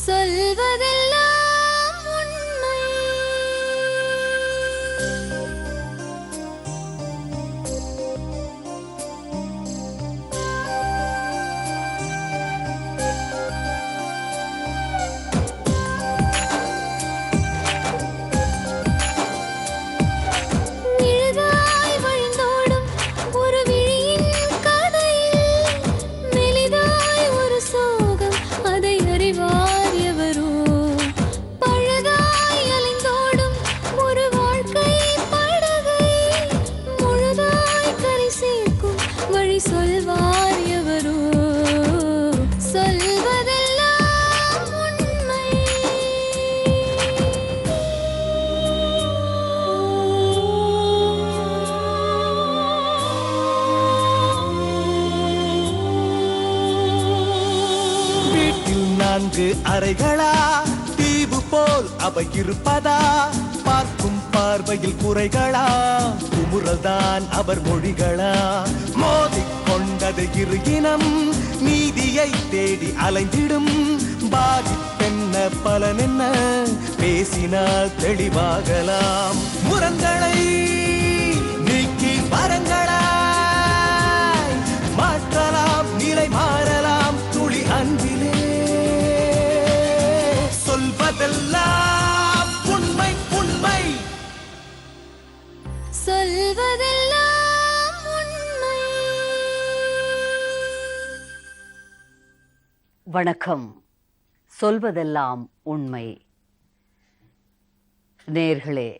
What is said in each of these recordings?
சொல்வதெல்லாம் உண்மை. நிழலாய் வழிந்தோடும் ஒரு விழியின் கதையில் மெலிதாய் ஒரு சோகம், அதை அறிவார் எவரோ. பழுதாய் அலைந்தோடும் ஒரு வாழ்க்கை படகை முழுதாய் கரை சேர்க்கும் வழி சொல்வார் எவரோ. சொல்வதெல்லாம் உண்மை. வீட்டில் 4 அறைகளா, தீவு போல் அவை இருப்பதா? பார்க்கும் பார்வையில் குறைகளா, குமுறல்தான் அவர் மொழிகளா? மோதிக்கொண்டது இரு இனம், நீதியை தேடி அலைந்திடும். பாதிப்பென்ன பலனென்ன, பேசினால் தெளிவாகலாம். முரண்களை நீக்கி வரங்களாய் மாற்றலாம், நிலை மாறலாம் துளி அன்பிலே. சொல்வதெல்லாம் உண்மை உண்மை. சொல்வதெல்லாம் உண்மை. வணக்கம். சொல்வதெல்லாம் உண்மை. நேயர்களே,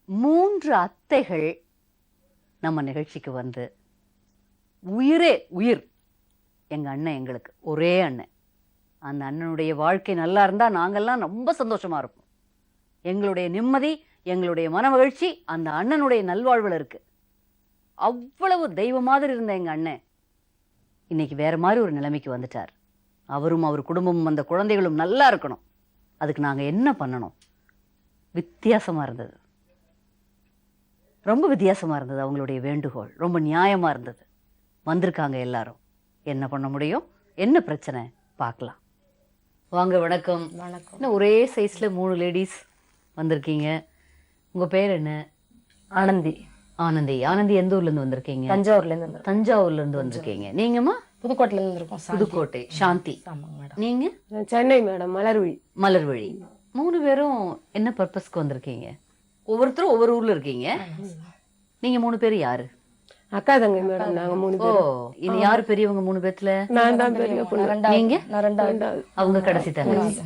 3 அத்தைகள் நம்ம நிகழ்ச்சிக்கு வந்து உயிரே உயிர். எங்க அண்ணன் எங்களுக்கு ஒரே அண்ணன். அந்த அண்ணனுடைய வாழ்க்கை நல்லா இருந்தா நாங்கெல்லாம் ரொம்ப சந்தோஷமா இருப்போம். எங்களுடைய நிம்மதி, எங்களுடைய மன மகிழ்ச்சி அந்த அண்ணனுடைய நல்வாழ்வில் இருக்கு. அவ்வளவு தெய்வ மாதிரி இருந்த எங்க அண்ணன் இன்னைக்கு வேற மாதிரி ஒரு நிலைமைக்கு வந்துட்டார். அவரும் அவர் குடும்பமும் அந்த குழந்தைகளும் நல்லா இருக்கணும். அதுக்கு நாங்க என்ன பண்ணணும்? வித்தியாசமா இருந்தது, ரொம்ப வித்தியாசமா இருந்தது. அவங்களுடைய வேண்டுகோள் ரொம்ப நியாயமா இருந்தது. வந்திருக்காங்க எல்லாரும். என்ன பண்ண முடியும், என்ன பிரச்சனை பார்க்கலாம். வாங்க. வணக்கம். வணக்கம். என்ன ஒரே சைஸ்ல 3 லேடிஸ் வந்திருக்கீங்க. உங்க பேர் என்ன? ஆனந்தி. ஆனந்தி. ஆனந்தி எந்த ஊர்ல இருந்து வந்திருக்கீங்க? தஞ்சாவூர்ல இருந்து. தஞ்சாவூர்ல இருந்து வந்திருக்கீங்க. நீங்கம்மா? புதுக்கோட்டையில இருந்து இருக்கோம். புதுக்கோட்டை. சாந்தி. ஆமாங்க மேடம். நீங்க? சென்னை மேடம். மலர்விழி. மலர்வழி. 3 பேரும் என்ன பர்பஸ்க்கு வந்திருக்கீங்க? ஒவ்வொருத்தரும் ஒவ்வொரு ஊர்ல இருக்கீங்க. நீங்க 3 பேர் யாரு? அக்கா தங்கை மேடம். நாங்க 3 ஓ, பேர். இது யாரு பெரியவங்க 3 பேர்ல? நான் தான் பெரிய பொண்ணு. நீங்க? நான் ரெண்டாவது. அவங்க கடைசி தங்கச்சி.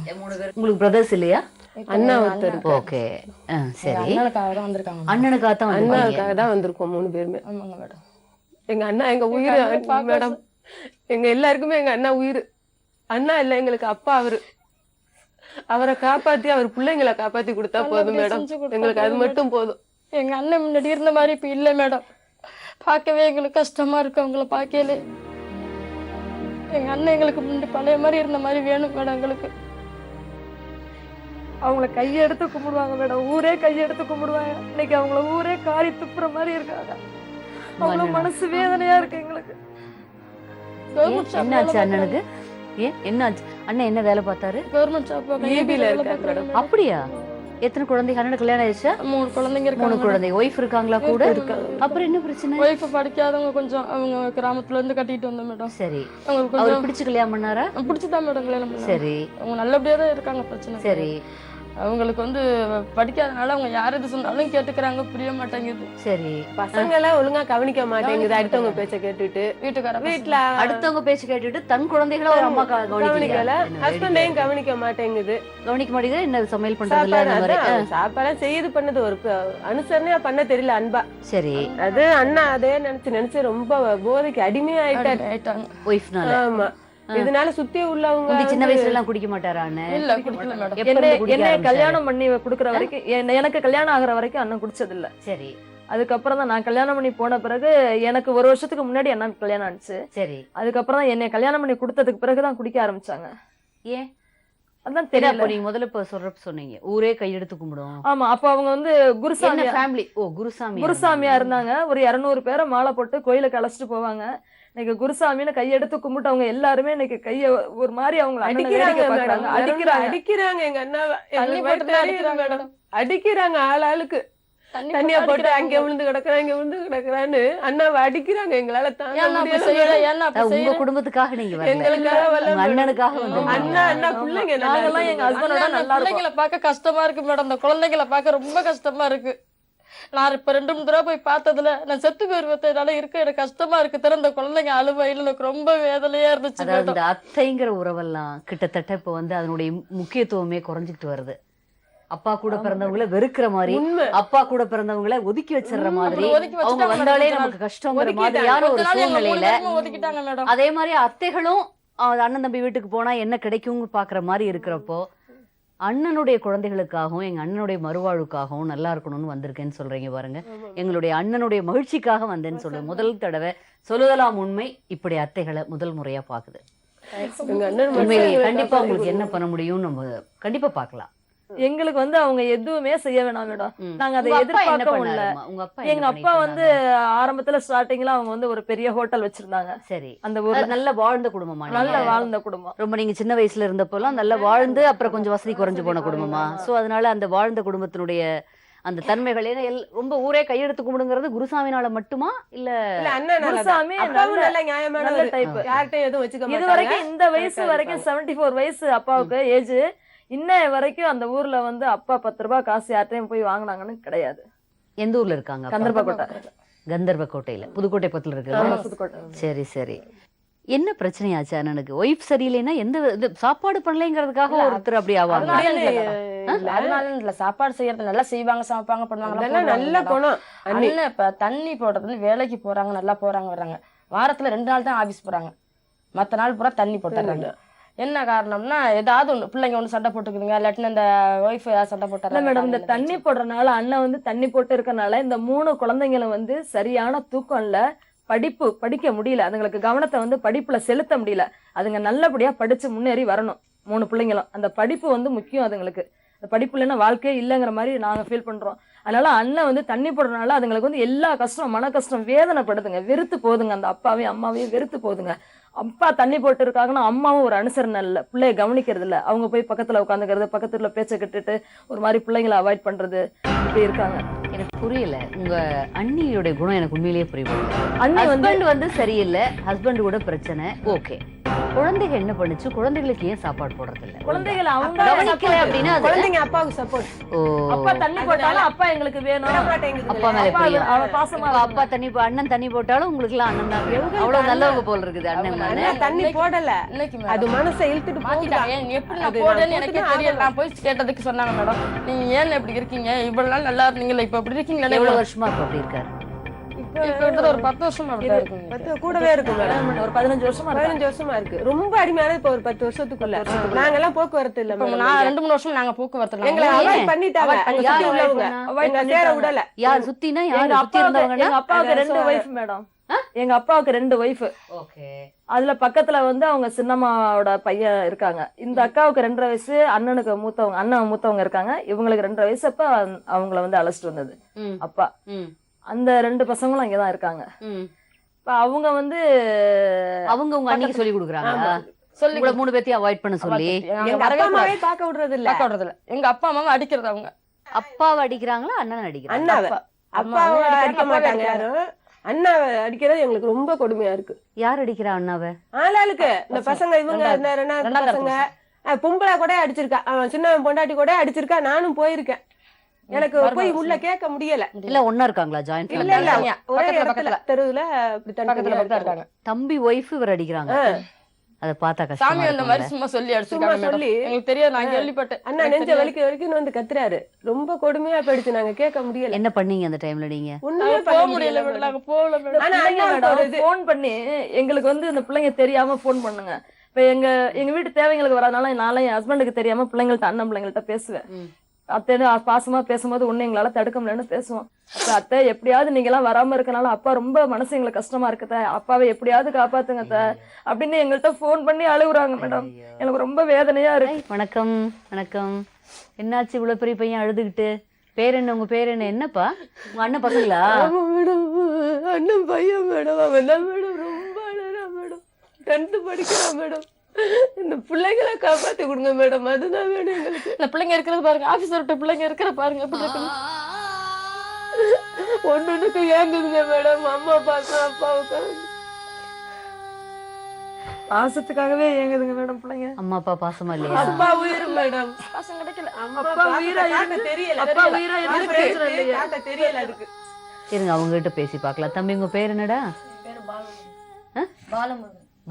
உங்களுக்கு பிரதர்ஸ் இல்லையா? அண்ணா ஒருத்தர். ஓகே, சரி. அண்ணனுக்காக தான் வந்திருக்காங்க. அண்ணனுக்காக தான் வந்தீங்க. அண்ணாவுக்காக தான் வந்திருக்கோம் 3 பேருமே. ஆமாங்க மேடம். எங்க அண்ணா எங்க உயிர் மேடம். எங்க எல்லாருக்குமே எங்க அண்ணா உயிர். அண்ணா இல்ல எங்களுக்கு அப்பா. அவரை காப்பாத்தி அவர் பிள்ளைங்களை காப்பாத்தி கொடுத்தா போதும் மேடம். எங்களுக்கு அது மட்டும் போதும். எங்க அண்ணன் முன்னாடி இருந்த மாதிரி இப்ப இல்ல மேடம். பார்க்கவே எங்களுக்கு கஷ்டமா இருக்கு அவங்கள பார்க்கலே. எங்க அண்ணன் எங்களுக்கு முன்னாடி பழைய மாதிரி இருந்த மாதிரி வேணும் மேடம் எங்களுக்கு. அவங்கள கையெடுத்து கும்பிடுவாங்க மேடம். ஊரே கையெடுத்து கும்பிடுவாங்க. இன்னைக்கு அவங்கள ஊரே காரி துப்புற மாதிரி இருக்காங்க. அவ்வளவு மனசு வேதனையா இருக்கு எங்களுக்கு. என்னாச்சு அண்ணனுக்கு? ஏன் என்னாச்சு? அண்ணன் என்ன வேலை பார்த்தாரு? கவர்மெண்ட் ஜாப் EB-ல இருக்காரு மேடம். அப்படியா? எத்தனை குழந்தைங்க? அண்ணனுக்கு கல்யாணம் ஆயிடுச்சா? 3 குழந்தைங்க 3 இருக்காங்க. குழந்தை. ஒய்ஃப் இருக்காங்களா கூட? அப்புறம் என்ன பிரச்சனை? ஒய்ஃப் படிக்காதவங்க கொஞ்சம் அவங்க கிராமத்துல இருந்து கட்டிட்டு வந்தோம் மேடம். சரி. அவங்களுக்கு அவர் கொஞ்சம் பிடிச்சு கல்யாணம் பண்ணாரா? பிடிச்சதான் மேடம் கல்யாணம் பண்ணாங்க. சரி. அவங்க நல்லபடியா தான் இருக்காங்க. பிரச்சனை சரி. அவங்களுக்கு படிக்காதனால அவங்க யார் எது சொன்னாலும் கேட்டுக்கிறாங்க. புரிய மாட்டேங்குது. சரி. பசங்க எல்லாம் ஒழுங்கா கவனிக்க மாட்டேங்குது. அடுத்தவங்க பேச்ச கேட்டுட்டு வீட்டுக்கார வீட்டுல அடுத்தவங்க பேச்சு கேட்டுட்டு தன் குழந்தைகளை ஒரு அம்மா கவனிக்கல. ஹஸ்பண்டையும் கவனிக்க மாட்டேங்குது. கவனிக்க மாட்டேங்குது. என்ன சமையல் பண்றது இல்ல அந்த மாதிரி. சாப்பாடு செய்து பண்ணது ஒரு அனுசரணையா பண்ண தெரியல. அன்பா. சரி. அது அண்ணா அதே நினைச்சு ரொம்ப போதைக்கு அடிமையாயிட்டாரு. ஆயிட்டாங்க. ஒய்ஃப்னால. ஆமா. இதனால சுத்தி உள்ளவங்க சின்ன வயசுல எல்லாம் குடிக்க மாட்டாரா அண்ணன்? இல்ல குடிக்கல மேடம். எப்ப இருந்து குடிக்க என்ன ஆரம்பிச்சாரு? கல்யாணம் பண்ணி குடுக்கற வரைக்கும் எனக்கு கல்யாணம் ஆகுற வரைக்கும் அண்ணன் குடிச்சது இல்ல. சரி. அதுக்கப்புறம் தான் நான் கல்யாணம் பண்ணி போன பிறகு எனக்கு 1 வருஷத்துக்கு முன்னாடி அண்ணனுக்கு கல்யாணம் ஆச்சு. சரி. அதுக்கப்புறம் தான் என்னை கல்யாணம் பண்ணி கொடுத்ததுக்கு பிறகுதான் குடிக்க ஆரம்பிச்சாங்க. ஏன்? அதான் தெரியல. தெரியல. நீங்க முதல்ல இப்ப சொல்றப்ப சொன்னீங்க ஊரே கையெடுத்து கும்பிடும். ஆமா, அப்ப அவங்க குருசாமி ஃபேமிலி. ஓ, குருசாமி. குருசாமியா இருந்தாங்க. ஒரு 200 பேரை மாலை போட்டு கோயிலுக்கு அழைச்சிட்டு போவாங்க. இன்னைக்கு குருசாமின்னு கையெடுத்து கும்பிட்டவங்க எல்லாருமே இன்னைக்கு கைய ஒரு மாதிரி அவங்க அடிக்கிறாங்க மேடம், அடிக்கிறாங்க. அடிக்கிறாங்க எங்க அண்ணாவை. தண்ணி எங்களுக்கு போட்டு தெரியுது அடிக்கிறாங்க மேடம். அடிக்கிறாங்க ஆளுக்கு. தண்ணிய போட்டு அங்க விழுந்து கிடக்குறான் இங்க விழுந்து கிடக்குறான்னு அண்ணாவை அடிக்கிறாங்க. எங்களால தாங்க ஏன்னா அப்படி முடியல செய்யற மேடம். ஏன்னா அப்படி உங்க செய்யற குடும்பத்துக்காக நீங்க வரல, எங்களுக்காக வரல உங்க மேடம். அண்ணனுக்காக வந்து அண்ணா அண்ணா பிள்ளைங்க நல்லா நாங்கெல்லாம் இருக்குங்க எங்க மேடம். ஹஸ்பண்டோட அந்த நல்லா இருக்கும். பிள்ளைங்களை பார்க்க கஷ்டமா இருக்கு மேடம். அந்த குழந்தைகளை பார்க்க ரொம்ப கஷ்டமா இருக்கு. நான் இப்ப 2-3 தடவை போய் பார்த்ததுல நான் செத்து போயிருவதனால இருக்க எனக்கு கஷ்டமா இருக்கு. தர இந்த குழந்தைங்க அழுவையில எனக்கு ரொம்ப வேதனையா இருந்துச்சு அதாவது மேடம். இந்த அத்தைங்கிற உறவெல்லாம் கிட்டத்தட்ட இப்ப வந்து அதனுடைய முக்கியத்துவமே குறைஞ்சிட்டு வருது. அப்பா கூட பிறந்தவங்கள வெறுக்கிற மாதிரி, உண்மை. அப்பா கூட பிறந்தவங்கள ஒதுக்கி வச்சிடுற மாதிரி, அப்படி ஒதுக்கி அவங்க வச்சுட்டாங்க வந்தாலே மேடம். நமக்கு கஷ்டங்கிற ஒதுக்கிட்டாங்க. மாதிரியான ஒரு கொஞ்ச நாள் எங்க 3 சூழ்நிலையில பேருமே ஒதுக்கிட்டாங்க மேடம். அதே மாதிரி அத்தைகளும் அண்ணன் தம்பி வீட்டுக்கு போனா என்ன கிடைக்கும்னு பாக்குற மாதிரி இருக்கிறப்போ அண்ணனுடைய குழந்தைகளுக்காகவும் எங்க அண்ணனுடைய மறுவாழ்வுக்காகவும் நல்லா இருக்கணும்னு வந்திருக்கேன்னு சொல்றீங்க பாருங்க. எங்களுடைய அண்ணனுடைய மகிழ்ச்சிக்காக வந்தேன்னு சொல்லுங்க. முதல் தடவை சொல்லுதலாம் உண்மை இப்படி அத்தைகளை முதல் முறையா பாக்குது. எங்க அண்ணன் உண்மையிலேயே மட்டும் கண்டிப்பா காப்பாத்தி உங்களுக்கு என்ன கொடுங்க. பண்ண முடியும் நம்ம கண்டிப்பா பார்க்கலாம். எங்களுக்கு வந்து அவங்க எதுவுமே செய்ய வேணாம் மேடம். ம். நாங்க அதை உங்க அப்பா என்ன எதிர்பார்க்கவும் இல்ல. பண்ணாரும்மா? உங்க அப்பா எங்க என்ன அப்பா பண்ணிட்டு வந்து இருந்தாங்க? ஆரம்பத்துல ஸ்டார்டிங்ல அவங்க வந்து ஒரு பெரிய ஹோட்டல் வச்சிருந்தாங்க சரி, அந்த ஊர்ல. அது நல்ல வாழ்ந்த குடும்பமா? நல்ல நீங்க? வாழ்ந்த குடும்பம். ரொம்ப நீங்க சின்ன வயசுல இருந்தப்போலாம் நல்லா வாழ்ந்து அப்புறம் கொஞ்சம் வசதி குறைஞ்சு போன குடும்பமா? சோ அதனால அந்த வாழ்ந்த குடும்பத்தினுடைய அந்த தன்மைகள் ஏன்னா ரொம்ப ஊரே கையெடுத்து கும்பிடுங்கிறது குருசாமினால மட்டுமா இல்ல? இல்ல அண்ணன் நல்லா குருசாமி அப்பாவும் நல்ல- நல்ல நியாயமான நல்ல ஒரு type. யார்கிட்டயும் எதுவும் வச்சுக்க இது மாட்டாங்க. வரைக்கும் இந்த வயசு correct ஆ வரைக்கும் இருப்பாங்க. 74 வயசு அப்பாவுக்கு ஏஜ். இன்ன வரைக்கும் அந்த ஊர்ல வந்து அப்பா 10 ரூபாய் காசு யார்ட்டையும் போய் வாங்கினாங்கன்னு கிடையாது. எந்த ஊர்ல இருக்காங்க அப்பா? கந்தர்பக்கோட்டை. கந்தர்வக்கோட்டையில, புதுக்கோட்டை பக்கத்துல ஆமா, இருக்கு. புதுக்கோட்டை. சரி சரி. என்ன பிரச்சனையாச்சு அண்ணனுக்கு? ஒய்ஃப் சரியில்லைன்னா எந்த இது சாப்பாடு பண்ணலைங்கிறதுக்காக ஒருத்தர் அப்படி ஆவாங்க? அதனால இல்ல. அதனால இல்ல, சாப்பாடு செய்யறது நல்லா செய்வாங்க, சமைப்பாங்க, பண்ணுவாங்க. அதெல்லாம் நல்ல குணம் அண்ணி. அண்ணன் இப்ப தண்ணி போடுறது வேலைக்கு போறாங்க, நல்லா போறாங்க வர்றாங்க. வாரத்துல 2 நாள் தான் ஆபீஸ் போறாங்க, மத்த நாள் பூரா தண்ணி போட்டுறாங்க. என்ன காரணம்னா ஏதாவது ஒண்ணு பிள்ளைங்க ஒண்ணு சண்டை போட்டுக்குதுங்க, இல்லாட்டினா இந்த ஒய்ஃப் ஏதாவது சண்டை இல்ல போட்டாங்க மேடம், இந்த தண்ணி போடுறதுனால அண்ணன் வந்து தண்ணி போட்டு இருக்கனால இந்த 3 குழந்தைங்களும் வந்து சரியான தூக்கம் இல்ல, படிக்க முடியல, அதுங்களுக்கு கவனத்தை வந்து படிப்புல செலுத்த முடியல. அதுங்க நல்லபடியா படிச்சு முன்னேறி வரணும் 3 பிள்ளைங்களும். அந்த படிப்பு வந்து முக்கியம் அதுங்களுக்கு. அந்த படிப்பு இல்லைன்னா வாழ்க்கையே இல்லைங்கிற மாதிரி நாங்க ஃபீல் பண்றோம். அதனால அண்ணன் வந்து தண்ணி போடுறதுனால அதுங்களுக்கு வந்து எல்லா கஷ்டம், மன கஷ்டம், வேதனைப்படுதுங்க, வெறுத்து போகுதுங்க. அந்த அப்பாவையும் அம்மாவையும் வெறுத்து போகுதுங்க. அப்பா தண்ணி போட்டு இருக்காங்கன்னா அம்மாவும் ஒரு அனுசரணை இல்லை, பிள்ளைய கவனிக்கிறது இல்லை. அவங்க போய் பக்கத்துல உட்காந்துக்கிறது, பக்கத்துல பேச்ச கட்டுட்டு ஒரு மாதிரி பிள்ளைங்களை அவாய்ட் பண்றது, இப்படி இருக்காங்க. எனக்கு புரியல. உங்க அண்ணியோட குணம் எனக்கு உண்மையிலேயே புரியல. அண்ணி வந்து ஹஸ்பண்ட் வந்து சரியில்லை, ஹஸ்பண்ட் கூட பிரச்சனை, ஓகே. குழந்தைகள் என்ன பண்ணுச்சு? குழந்தைகளுக்கு ஏன் சாப்பாடு போடுறது இல்ல? குழந்தைகளை அவங்க கவனிக்கல அப்படின்னா அது குழந்தைங்க அப்பாவுக்கு சப்போர்ட். ஓ, அப்பா தண்ணி போட்டாலும் அப்பா எங்களுக்கு வேணும், அப்பா மேல அப்பா பிரியம். அவ பாசமா உங்க அப்பா தண்ணி அண்ணன் தண்ணி போட்டாலும் உங்களுக்கு எல்லாம் அண்ணன் தான் வேணும். அவ்வளவு நல்லவங்க போல இருக்குது அண்ணன் தானே. அண்ணா தண்ணி போடல, இன்னைக்கு அது மனசை இழுத்துட்டு மாத்திட்டாங்க. போகுது. நீ எப்படி நான் அது போடுறேன்னு நான் எனக்கே போட்டுதான் தெரியல. நான் போய் கேட்டதுக்கு சொன்னாங்க, மேடம் நீங்க ஏன் இப்படி இருக்கீங்க, இவ்வளவு நாள் நல்லா இருந்தீங்களா, இப்ப இப்படி இருக்கீங்களா? எவ்வளவு வருஷமா இப்ப அப்படி இருக்காரு? இப்ப கிட்டத்தட்ட ஒரு 10 வருஷமா அப்படிதான் இருக்குங்க. 10 கூடவே இருக்கும் மேடம். ஒரு 15 வருஷமா இருக்காங்க. 15 வருஷமா இருக்கு. ரொம்ப அடிமையான இப்ப ஒரு 10 வருஷத்துக்குள்ள. நாங்கெல்லாம் போக்குவரத்து இல்ல மேடம். நான் 2-3 வருஷம் நாங்க போக்குவரத்து எங்களை அவாய்ட் பண்ணிட்டாங்க. பண்ணி- சுத்தி யார் உள்ளவங்க avoid எங்களை சேர விடல. யார் சுத்தினா எங்க யாரு சுத்தி அப்பாவுக்கு இருந்தவங்கன்னா? எங்க அப்பாவுக்கு அது 2 வைஃப் மேடம். எங்க அப்பாவுக்கு 2 வைஃப். ஓகே. அதுல பக்கத்துல வந்து அவங்க சின்னம்மாவோட பையன் இருக்காங்க. இந்த அக்காவுக்கு 2.5 வயசு, அண்ணனுக்கு மூத்தவங்க, அண்ணன் மூத்தவங்க இருக்காங்க. இவங்களுக்கு 2.5 வயசு. அப்ப அவங்கள வந்து அழைச்சிட்டு வந்தது ம், அப்பா. ம், அந்த 2 பசங்களும் அங்கதான் இருக்காங்க. ம். இப்ப அவங்க வந்து அவங்க உங்க அன்னைக்கு சொல்லி கொடுக்குறாங்களா? சொல்லி உங்களை 3 பேத்தையும் அவாய்ட் பண்ண சொல்லி? எங்க அப்பா அம்மாவே பார்க்க விடுறது இல்ல. பார்க்க விடுறதில்ல. எங்க அப்பா அம்மாவை அடிக்கிறது அவங்க. அப்பாவை அடிக்கிறாங்களா அண்ணன் அடிக்கிறாங்க? அண்ணாவை அப்பாவை அம்மாவை அடிக்க மாட்டாங்க யாரும். அண்ணாவை அடிக்கிறது எங்களுக்கு ரொம்ப கொடுமையா இருக்கு. யார் அடிக்கிறா அண்ணாவை? ஆளாளுக்கு இந்த பசங்க இவங்க இந்த ரெண்டாவது பசங்க பொம்பளை கூட அடிச்சிருக்கா, அவன் சின்னவன் பொண்டாட்டி கூட அடிச்சிருக்கா. நானும் போயிருக்கேன். எனக்கு போய் உள்ள கேட்க முடியல. இல்ல ஒன்னா இருக்காங்களா? ஜாயிண்ட் இல்ல இல்ல ஃபேமிலி? ஒரே பக்கத்துல, இடத்துல பக்கத்துல. தெருவுல இப்படி பக்கத்துல தனித்தனியா தான் இருக்காங்க. தம்பி ஒய்ஃப் இவர் அடிக்கிறாங்க. அத பார்த்தா சாமி கஷ்டமா அந்த மாதிரி இருக்கும்ல. சும்மா சொல்லி சும்மா அடிச்சிருக்காங்க மேடம். சொல்லி எங்களுக்கு தெரியாது, நான் கேள்விப்பட்டேன். அண்ணா நெஞ்ச வலிக்க வரைக்கும் வந்து கத்துறாரு. ரொம்ப கொடுமையா போயிடுச்சு, நாங்க கேட்க முடியல. என்ன பண்ணீங்க அந்த டைம்ல நீங்க? ஒண்ணுமே நாங்க பண்ண போக முடியல முடியல மேடம். நாங்க போகல இந்த மேடம். ஆனா பிள்ளைங்க அண்ணாவுக்கு ஒரு இது. ஃபோன் பண்ணி எங்களுக்கு வந்து இந்த பிள்ளைங்க தெரியாம ஃபோன் பண்ணுங்க. இப்ப எங்க வீட்டு தேவைங்களுக்கு வரதுனால நாளை என் ஹஸ்பண்டுக்கு தெரியாம பிள்ளைங்கள்ட்ட, அண்ணன் பிள்ளைங்கள்ட்ட பேசுவேன். அத்தை பாசமா பேசும்போது ஒண்ணு எங்களால தடுக்க முடியலன்னு பேசுவோம். அப்ப அத்தை எப்படியாவது நீங்க எல்லாம் வராம இருக்கனால அப்பா ரொம்ப மனசு எங்களுக்கு கஷ்டமா இருக்குத, அப்பாவை எப்படியாவது காப்பாத்துங்க அத்தை அப்படின்னு எங்கள்கிட்ட ஃபோன் பண்ணி அழுகுறாங்க மேடம். எனக்கு ரொம்ப வேதனையா இருக்கு. வணக்கம் வணக்கம். என்னாச்சு இவ்வளவு பெரிய பையன் அழுதுகிட்டு? பேர் என்ன? உங்க பேர் என்ன? என்னப்பா உங்க அண்ணன் பசங்களா? ஆமா மேடம், அண்ணன் பையன் மேடம். அவன் தான் மேடம் ரொம்ப 10th படிக்கிறான் மேடம். இந்த பிள்ளைங்களை காப்பாத்தி கொடுங்க மேடம், அதுதான் வேணும் எங்களுக்கு. இந்த பிள்ளைங்க இருக்கிறது பாருங்க, ஆபீசர் விட்ட பிள்ளைங்க இருக்கிற பாருங்க எப்படி இருக்குன்னு. ஒண்ணுக்கு ஏங்குதுங்க மேடம். அம்மா பாசம் அப்பாவுக்கு. பாசத்துக்காகவே ஏங்குதுங்க மேடம் பிள்ளைங்க. அம்மா அப்பா பாசமா இல்லையா? அப்பா உயிர் மேடம். பாசம் கிடைக்கல. அப்பா உயிரா இருக்கு தெரியல. அப்பா உயிரா இருக்கு காட்ட தெரியல அதுக்கு. இருங்க அவங்க கிட்ட பேசி பார்க்கலாம். தம்பி உங்க பேர் என்னடா?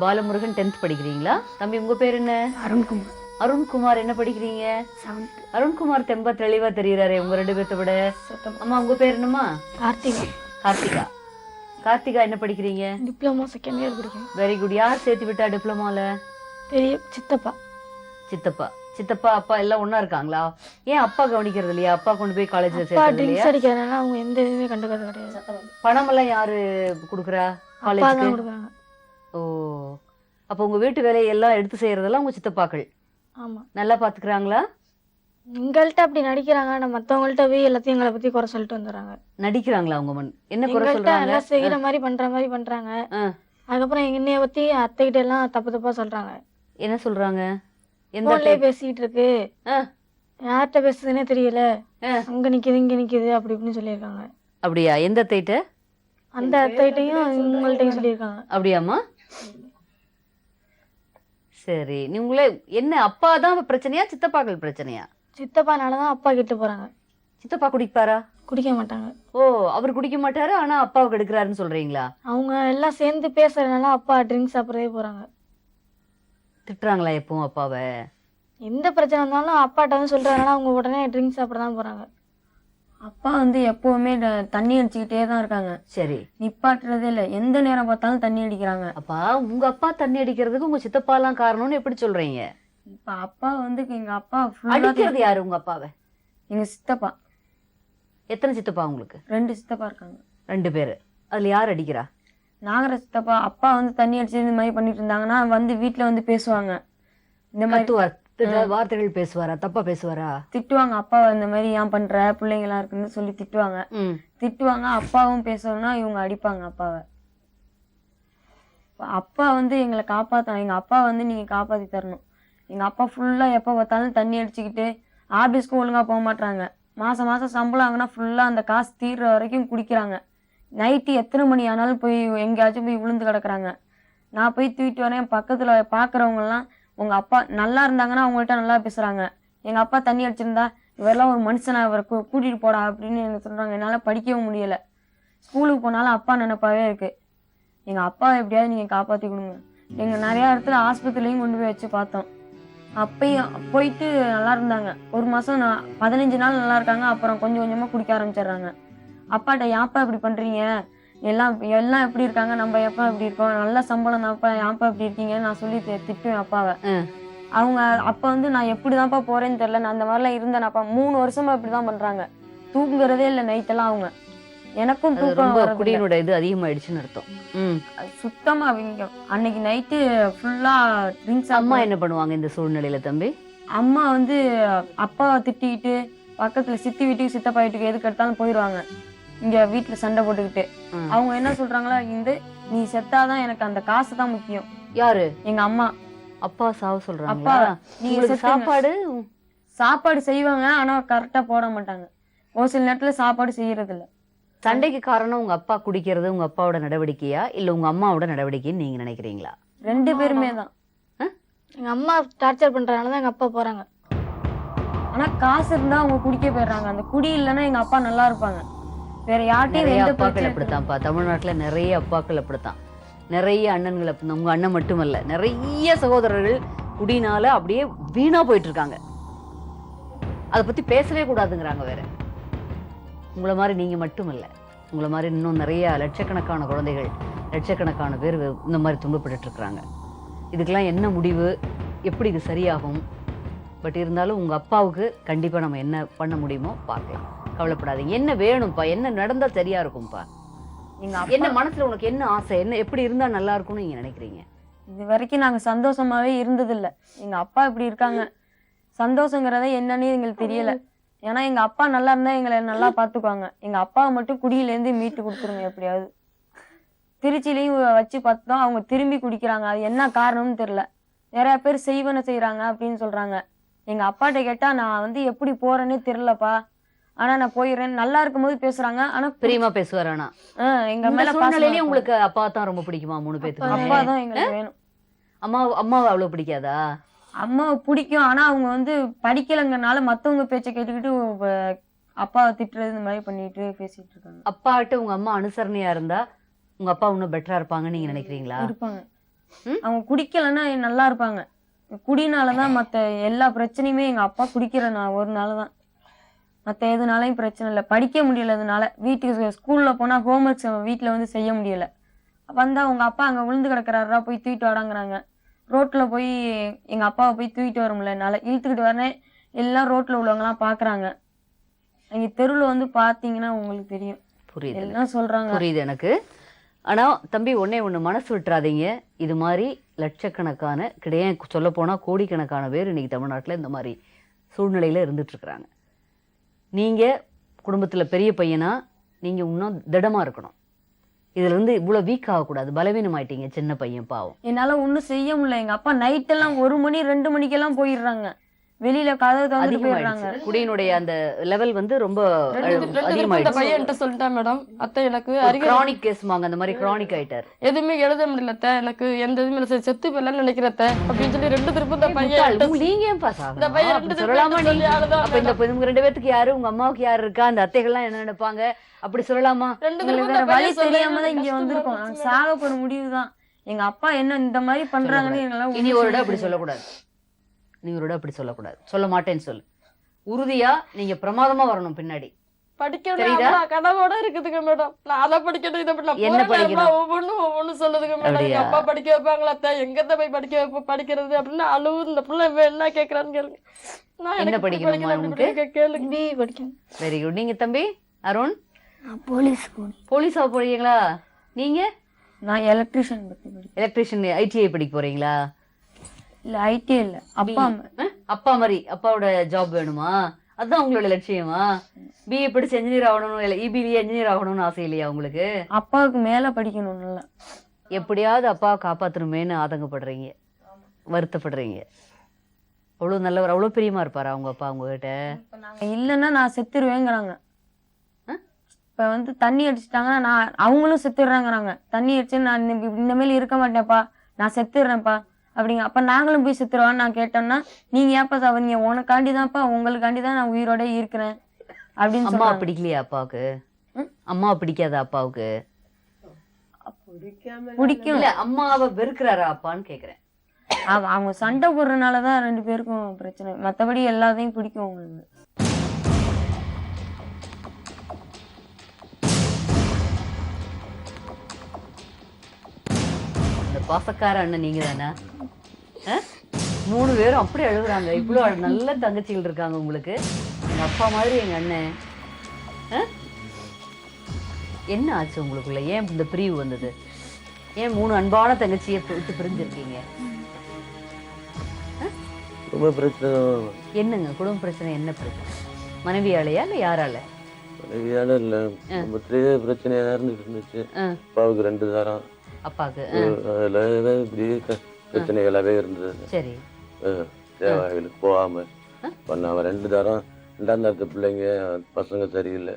பாலமுருகன். 10th படிக்கிறீங்களா? தம்பி உங்க பேர் என்ன? அருண்குமார். அருண்குமார் என்ன படிக்கிறீங்க? 7th. அருண்குமார் ரொம்ப தெளிவா தெரியுறாரு உங்க 2 பேர்த்த விட. அம்மா உங்க பேர் என்னம்மா? கார்த்திகா. கார்த்திகா. கார்த்திகா என்ன படிக்கிறீங்க? டிப்ளமோ 2nd இயர் படிக்கிறேன். Very good. யார் சேர்த்து விட்டா டிப்ளமால? பெரிய சித்தப்பா. சித்தப்பா. சித்தப்பா அப்பா எல்லாம் ஒண்ணா இருக்காங்களா? ஏன் அப்பா கவனிக்கிறது இல்லையா? அப்பா கொண்டு போய் காலேஜ்ல அப்பா சேர்க்கறது ட்ரிங்க்ஸ் இல்லையா? அடிக்கிறதுனால அவங்க எந்த இதுவுமே கண்டுக்கிறது கிடையாது. பணம் எல்லாம் யாரு குடுக்குறா அப்பா காலேஜுக்கு? தான் கொடுக்குறாங்க. ஓ, அப்ப உங்க வீட்டு வேலையெல்லாம் எடுத்து செய்யறதெல்லாம் உங்க சித்தப்பாக்கள் ஆமா. நல்லா பாத்துக்கிறாங்களா? எங்கள்கிட்ட அப்படி நடிக்கிறாங்க, நம்ம மத்தவங்கள்ட்ட போய் எல்லாத்தையும் எங்களை பத்தி குறை சொல்லிட்டு வந்துடுறாங்க. நடிக்கிறாங்களா அவங்க என்ன குறை எங்கள்கிட்ட சொல்றாங்க? எல்லாம் செய்யற மாதிரி பண்றாங்க. ஆ. அதுக்கப்புறம் என்னைய பத்தி அத்தைகிட்ட எல்லாம் தப்பு தப்பா சொல்றாங்க. என்ன சொல்றாங்க? எந்த போன்லயே type? பேசிட்டு இருக்கு, ஆ. யார்கிட்ட பேசுதுன்னே தெரியல, ஆ. அங்க நிக்குது இங்க நிக்குது அப்படி இப்படின்னு சொல்லியிருக்காங்க. அப்படியா? எந்த தேட்ட? அந்த அத்தைகிட்டையும் இவங்கள்ட்டையும் சொல்லியிருக்காங்க. அப்படியாம்மா? சரி, நீ உங்களே என்ன அப்பா தான் பிரச்சனையா சித்தப்பாக்கள் பிரச்சனையா? சித்தப்பானாலதான் அப்பா கிட்ட போறாங்க. சித்தப்பா குடிப்பாரா? குடிக்க மாட்டாங்க. ஓ, அவர் குடிக்க மாட்டாரு ஆனா அப்பாவுக்கு எடுக்கிறாருன்னு சொல்றீங்களா? அவங்க எல்லாம் சேர்ந்து பேசுறதுனால அப்பா ட்ரிங்க்ஸ் சாப்பிடவே போறாங்க. திட்டுறாங்களா எப்பவும் அப்பாவை? எந்த பிரச்சனை இருந்தாலும் அப்பாட்ட வந்து சொல்றதுனால அவங்க உடனே ட்ரிங்க்ஸ் சாப்பிட தான் போறாங்க. அப்பா வந்து எப்பவுமே தண்ணி அடிச்சுக்கிட்டே தான் இருக்காங்க. சரி, நிப்பாட்டுறதே இல்லை. எந்த நேரம் பார்த்தாலும் தண்ணி அடிக்கிறாங்க. அப்பா உங்க அப்பா தண்ணி அடிக்கிறதுக்கு உங்க சித்தப்பா எல்லாம் காரணம்னு எப்படி சொல்றீங்க? இப்ப அப்பா வந்து எங்க அப்பா அடிக்கிறது யாரு உங்க அப்பாவை? எங்க சித்தப்பா. எத்தனை சித்தப்பா உங்களுக்கு? 2 சித்தப்பா இருக்காங்க. 2 பேரு. அதுல யார் அடிக்கிறா? நாகர சித்தப்பா. அப்பா வந்து தண்ணி அடிச்சு இந்த மாதிரி பண்ணிட்டு இருந்தாங்கன்னா வந்து வீட்டுல வந்து பேசுவாங்க. இந்த மாதிரி கத்துவார், வார்த்தைகள் பேசுவாரா? தப்பா பேசுவாரா? திட்டுவாங்க. அப்பா இந்த மாதிரி ஏன் பண்ற, பிள்ளைங்களா இருக்குன்னு சொல்லி திட்டுவாங்க. திட்டுவாங்க. அப்பாவும் பேசணும்னா இவங்க அடிப்பாங்க அப்பாவை. அப்பா வந்து எங்களை காப்பாத்தணும். எங்க அப்பா வந்து நீங்க காப்பாத்தி தரணும். எங்க அப்பா ஃபுல்லா எப்ப பார்த்தாலும் தண்ணி அடிச்சுக்கிட்டு ஆபீஸ்க்கு ஒழுங்கா போக மாட்டாங்க. மாசம் சம்பளம் ஆகுனா ஃபுல்லா அந்த காசு தீர்ற வரைக்கும் குடிக்கிறாங்க. நைட்டு எத்தனை மணி ஆனாலும் போய் எங்கேயாச்சும் போய் விழுந்து கிடக்குறாங்க. நான் போய் தூக்கிட்டு வரேன். பக்கத்துல பாக்குறவங்க எல்லாம் உங்க அப்பா நல்லா இருந்தாங்கன்னா அவங்கள்ட்ட நல்லா பேசுறாங்க. எங்க அப்பா தண்ணி அடிச்சிருந்தா இவரெல்லாம் ஒரு மனுஷனா, இவரை கூட்டிட்டு போடா அப்படின்னு எனக்கு சொல்றாங்க. என்னால படிக்கவும் முடியல. ஸ்கூலுக்கு போனாலும் அப்பா நினைப்பாவே இருக்கு. எங்க அப்பா எப்படியாவது நீங்க காப்பாத்தி கொடுங்க. எங்க நிறைய இடத்துல ஆஸ்பத்திரிலையும் கொண்டு போய் வச்சு பார்த்தோம். அப்பயும் போயிட்டு நல்லா இருந்தாங்க. ஒரு மாசம் 15 நாள் நல்லா இருக்காங்க. அப்புறம் கொஞ்சம் கொஞ்சமா குடிக்க ஆரம்பிச்சிடுறாங்க. அப்பாட்ட ஏன்ப்பா இப்படி பண்றீங்க, எல்லாம் எப்படி இருக்காங்க, நம்ம எப்ப எப்படி இருக்கோம், நல்ல சம்பளம் தான்ப்பா, ஏன்ப்பா இப்படி இருக்கீங்கன்னு நான் சொல்லி திட்டுவேன் அப்பாவை. அவங்க அப்ப வந்து நான் எப்படிதான்ப்பா போறேன்னு தெரியல, நான் அந்த மாதிரிலாம் இருந்தேன்ப்பா. 3 வருஷமா இப்படிதான் பண்றாங்க. தூங்குறதே இல்லை நைட்டெல்லாம். அவங்க எனக்கும் தூக்கம் குடியினோட இது அதிகமாயிடுச்சுன்னு அர்த்தம். சுத்தமா. அவங்க அன்னைக்கு நைட்டு ஃபுல்லா ட்ரிங்க்ஸ். அம்மா என்ன பண்ணுவாங்க இந்த சூழ்நிலையில தம்பி? அம்மா வந்து அப்பாவை திட்டிக்கிட்டு பக்கத்துல சித்தி வீட்டுக்கு சித்தப்பா வீட்டுக்கு எதுக்கு எடுத்தாலும் போயிடுவாங்க. இங்க வீட்டுல சண்டை போட்டுக்கிட்டு அவங்க என்ன சொல்றாங்களா, நீ செத்தாதான் எனக்கு அந்த காசு தான் முக்கியம். யாரு? எங்க அம்மா. அப்பா சாவ சொல்றாங்க. அப்பா நீங்க சாப்பாடு செய்வாங்க, ஆனா கரெக்டா போட மாட்டாங்க. ஒரு சில நேரத்துல சாப்பாடு செய்யறது இல்ல. சண்டைக்கு காரணம் உங்க அப்பா குடிக்கிறது உங்க அப்பாவோட நடவடிக்கையா இல்ல உங்க அம்மாவோட நடவடிக்கைன்னு நீங்க நினைக்கிறீங்களா? 2 பேருமே தான். எங்க அம்மா டார்ச்சர் பண்றதுனாலதான் எங்க அப்பா போறாங்க. ஆனா காசு இருந்தா அவங்க குடிக்க போயிடுறாங்க. அந்த குடி இல்லைன்னா எங்க அப்பா நல்லா இருப்பாங்க. வேற நிறைய அப்பாக்கள் யார்ட்டையும் அப்படித்தான்ப்பா. தமிழ்நாட்டுல நிறைய அப்பாக்கள் அப்படித்தான். நிறைய அண்ணன்கள் அப்படித்தான். உங்க அண்ணன் மட்டுமல்ல, நிறைய சகோதரர்கள் குடினால அப்படியே வீணா போயிட்டு இருக்காங்க. அதை பத்தி பேசவே கூடாதுங்கிறாங்க. வேற உங்களை மாதிரி நீங்க மட்டும் இல்ல, உங்களை மாதிரி இன்னும் நிறைய லட்சக்கணக்கான குழந்தைகள், லட்சக்கணக்கான பேர் இந்த மாதிரி துன்பப்பட்டு இருக்கிறாங்க. இதுக்கெல்லாம் என்ன முடிவு, எப்படி இது சரியாகும்? பட் இருந்தாலும் உங்க அப்பாவுக்கு கண்டிப்பா நம்ம என்ன பண்ண முடியுமோ பார்க்கலாம். கவலைப்படாதீங்க. என்ன வேணும்ப்பா, என்ன நடந்தா சரியா இருக்கும்பா? என்ன மனசுல உனக்கு என்ன ஆசை, என்ன எப்படி இருந்தா நல்லா இருக்கும்னு நீங்க நினைக்கிறீங்க? இது வரைக்கும் நாங்க சந்தோஷமாவே இருந்ததில்ல. எங்க அப்பா இப்படி இருக்காங்க, சந்தோஷங்கிறத என்னன்னு எங்களுக்கு தெரியல. ஏன்னா எங்க அப்பா நல்லா இருந்தா எங்களை நல்லா பாத்துக்குவாங்க. எங்க அப்பாவை மட்டும் குடியில இருந்து மீட்டு கொடுத்துருங்க எப்படியாவது. திருச்சிலையும் வச்சு பார்த்தோம், அவங்க திரும்பி குடிக்கிறாங்க. அது என்ன காரணம்னு தெரியல. நிறைய பேர் செய்வன செய்யறாங்க அப்படின்னு சொல்றாங்க. எங்க அப்பாட்ட கேட்டா நான் வந்து எப்படி போறேன்னே தெரியலப்பா, ஆனா நான் போயிடுறேன், நல்லா இருக்கும்போது பேசுறாங்க. ஆனா பிரியமா பேசுவார். ஆனா எங்க இந்த மேல சூழ்நிலையிலயும் உங்களுக்கு அப்பா தான் ரொம்ப பிடிக்குமா? 3 பேத்துக்கு அப்பா தான் எங்களுக்கு வேணும். அம்மாவை அவ்வளவு பிடிக்காதா? அம்மாவை பிடிக்கும், ஆனா அவங்க வந்து படிக்கலைங்கனால மத்தவங்க பேச்சை கேட்டுக்கிட்டு அப்பாவை திட்டுறது இந்த மாதிரி பண்ணிட்டு பேசிட்டு இருக்காங்க. அப்பாட்ட உங்க அம்மா அனுசரணையா இருந்தா உங்க அப்பா இன்னும் பெட்டரா இருப்பாங்கன்னு நீங்க நினைக்கிறீங்களா? இருப்பாங்க. அவங்க குடிக்கலைன்னா நல்லா இருப்பாங்க. குடினாலதான் மத்த எல்லா பிரச்சனையுமே எங்க அப்பா குடிக்கிற ஒரு நாள்தான். மத்த எதுனாலையும் பிரச்சனை இல்லை. படிக்க முடியலதுனால வீட்டுக்கு ஸ்கூல்ல போனா ஹோம்ஒர்க்ஸ் வீட்டுல வந்து செய்ய முடியல. வந்தா உங்க அப்பா அங்க விழுந்து கிடக்குறாரா, போய் தூக்கிட்டு வாடாங்கிறாங்க. ரோட்ல போய் எங்க அப்பாவை போய் தூக்கிட்டு வர முடியல என்னால. இழுத்துக்கிட்டு வரேன், எல்லாம் ரோட்ல உள்ளவங்க எல்லாம் பாக்குறாங்க. அங்க தெருவுல வந்து பாத்தீங்கன்னா உங்களுக்கு தெரியும். புரியுது, எல்லாம் சொல்றாங்க. புரியுது எனக்கு. ஆனா தம்பி, ஒண்ணு மனசு விட்டுறாதீங்க. இது மாதிரி லட்சக்கணக்கான கிடையாது, சொல்ல போனா கோடிக்கணக்கான பேர் இன்னைக்கு தமிழ்நாட்டுல இந்த மாதிரி சூழ்நிலையில இருந்துட்டு இருக்கிறாங்க. நீங்க குடும்பத்துல பெரிய பையனா நீங்க இன்னும் திடமா இருக்கணும். இதுல இருந்து இவ்வளவு வீக் ஆகக்கூடாது. பலவீனம் ஆயிட்டீங்க, சின்ன பையன் பாவம். என்னால ஒண்ணும் செய்ய முடியல. எங்க அப்பா நைட் எல்லாம் 1 மணி 2 மணிக்கெல்லாம் போயிடுறாங்க. வெளியில கதவு திறந்து போயிடுறாங்க. அதிகமாயிடுச்சு. குடியினுடைய அந்த லெவல் வந்து ரொம்ப இந்த அதிகமாயிடுச்சு. பையன்கிட்ட சொல்லிட்டேன் மேடம், அத்தை எனக்கு கிரானிக் கேஸ்மாங்க, அந்த மாதிரி கிரானிக் ஆயிட்டாரு. எதுவுமே எழுத முடியல அத்தை, எனக்கு எந்த எதுவுமே இல்லை, செத்து போயிடலாம்னு நினைக்கிறேன் அத்தை அப்படின்னு சொல்லி 2 திருப்பம் இந்த பையன் நீங்க ஏன் பாஸ் இந்த பையன் ஆகணும்? 2 சொல்லலாமா திருப்பம் சொல்லி நீங்க? அழுதான் அப்ப இந்த இவங்க 2 பேத்துக்கு யாரு, உங்க அம்மாவுக்கு யாரு இருக்கா, அந்த அத்தைகள்லாம் என்ன நினைப்பாங்க, அப்படி சொல்லலாமா? 2 எங்களுக்கு வேற வழி தெரியாம தான் இங்க வந்திருக்கோம். நாங்க சாக போற முடிவுதான். எங்க அப்பா என்ன இந்த மாதிரி பண்றாங்கன்னு எங்களால இனி ஒரு இடம் அப்படி சொல்லக்கூடாது. நீ ஒரு இடம் அப்படி சொல்லக்கூடாது. சொல்ல மாட்டேன்னு சொல்லு. உறுதியா நீங்க பிரமாதமா வரணும் பின்னாடி. படிக்கணும் கனவோட இருக்குதுங்க மேடம். நான் அதை படிக்கணும், இதை என்ன படிக்கணும்? ஒவ்வொன்னும் சொல்லுதுங்க மேடம். எங்க அப்பா படிக்க வைப்பாங்களா அத்தை, எங்கத்த போய் படிக்கிறது அப்படின்னு அழுவு. இந்த பிள்ளை என்ன கேட்கறான்னு கேளுங்க. நான் என்ன படிக்கணும் கேளுங்க படிக்கணும். Very good. நீங்க தம்பி அருண்? போலீஸ் ஆக போறீங்களா? நீங்க? நான் எலக்ட்ரிஷியன் பத்தி படிக்கிறேன். எலக்ட்ரிஷியன் ஐடிஐ படிக்க போறீங்களா? இல்ல ஐடி இல்ல, அப்பா அப்பா மாதிரி அப்பாவோட ஜாப் வேணுமா? அதுதான் உங்களோட லட்சியமா? பிஏ படிச்சு என்ஜினியர் ஆகணும், இல்ல இபிலேயே என்ஜினியர் ஆகணும்னு ஆசை இல்லையா உங்களுக்கு? அப்பாவுக்கு மேல படிக்கணும். நல்லா எப்படியாவது அப்பாவை காப்பாத்தணுமேன்னு ஆதங்கப்படுறீங்க, வருத்தப்படுறீங்க. அவ்வளவு நல்லவர், அவ்வளவு பிரியமா இருப்பாரா உங்க அப்பா உங்ககிட்ட? இல்லைன்னா நான் செத்துருவேங்கிறாங்க. இப்ப வந்து தண்ணி அடிச்சுட்டாங்கன்னா நான் அவங்களும் செத்துடுறாங்கிறாங்க. தண்ணி அடிச்சு நான் இனிமேல் இருக்க மாட்டேன்ப்பா, நான் செத்துடுறேன்ப்பா அப்படிங்க. அப்ப நாங்களும் போய் செத்துருவான்னு நான் கேட்டோம்னா, நீங்க ஏப்பா சாவறீங்க, உனக்காண்டிதான்ப்பா, உங்களுக்காண்டி தான் நான் உயிரோட இருக்கிறேன் அப்படின்னு. அம்மா பிடிக்கலையா அப்பாவுக்கு? அம்மா பிடிக்காதா அப்பாவுக்கு? பிடிக்கும். இல்ல அம்மாவை வெறுக்கிறாரா அப்பான்னு கேக்குறேன். அவங்க சண்டை போடுறதுனாலதான் 2 பேருக்கும் பிரச்சனை. மத்தபடி எல்லாத்தையும் பிடிக்கும் அவங்களுக்கு. இந்த பாசக்கார அண்ணன் நீங்க தானே? 3 பேரும் அப்படி அழுகுறாங்க. இவ்வளவு நல்ல தங்கச்சிகள் இருக்காங்க உங்களுக்கு. எங்க அப்பா மாதிரி எங்க அண்ணன். என்ன ஆச்சு உங்களுக்குள்ள? ஏன் இந்த பிரிவு வந்தது? ஏன் 3 அன்பான தங்கச்சியை விட்டு பிரிஞ்சிருக்கீங்க? ரொம்ப பிரச்சனை. என்னங்க குடும்ப பிரச்சனை? என்ன பிரச்சனை? மனைவியாலையா இல்ல யாரால? மனைவியால இல்ல, குடும்பத்திலேயே பிரச்சனையா இருந்துச்சு. அப்பாவுக்கு 2 தரம், அப்பாவுக்கு அதுல இப்படியே பிரச்சனைகளாவே இருந்தது. சரி. சேவாய்களுக்கு போகாம பண்ண 2 தரம். 2ஆம் தரத்து பிள்ளைங்க பசங்க சரியில்லை.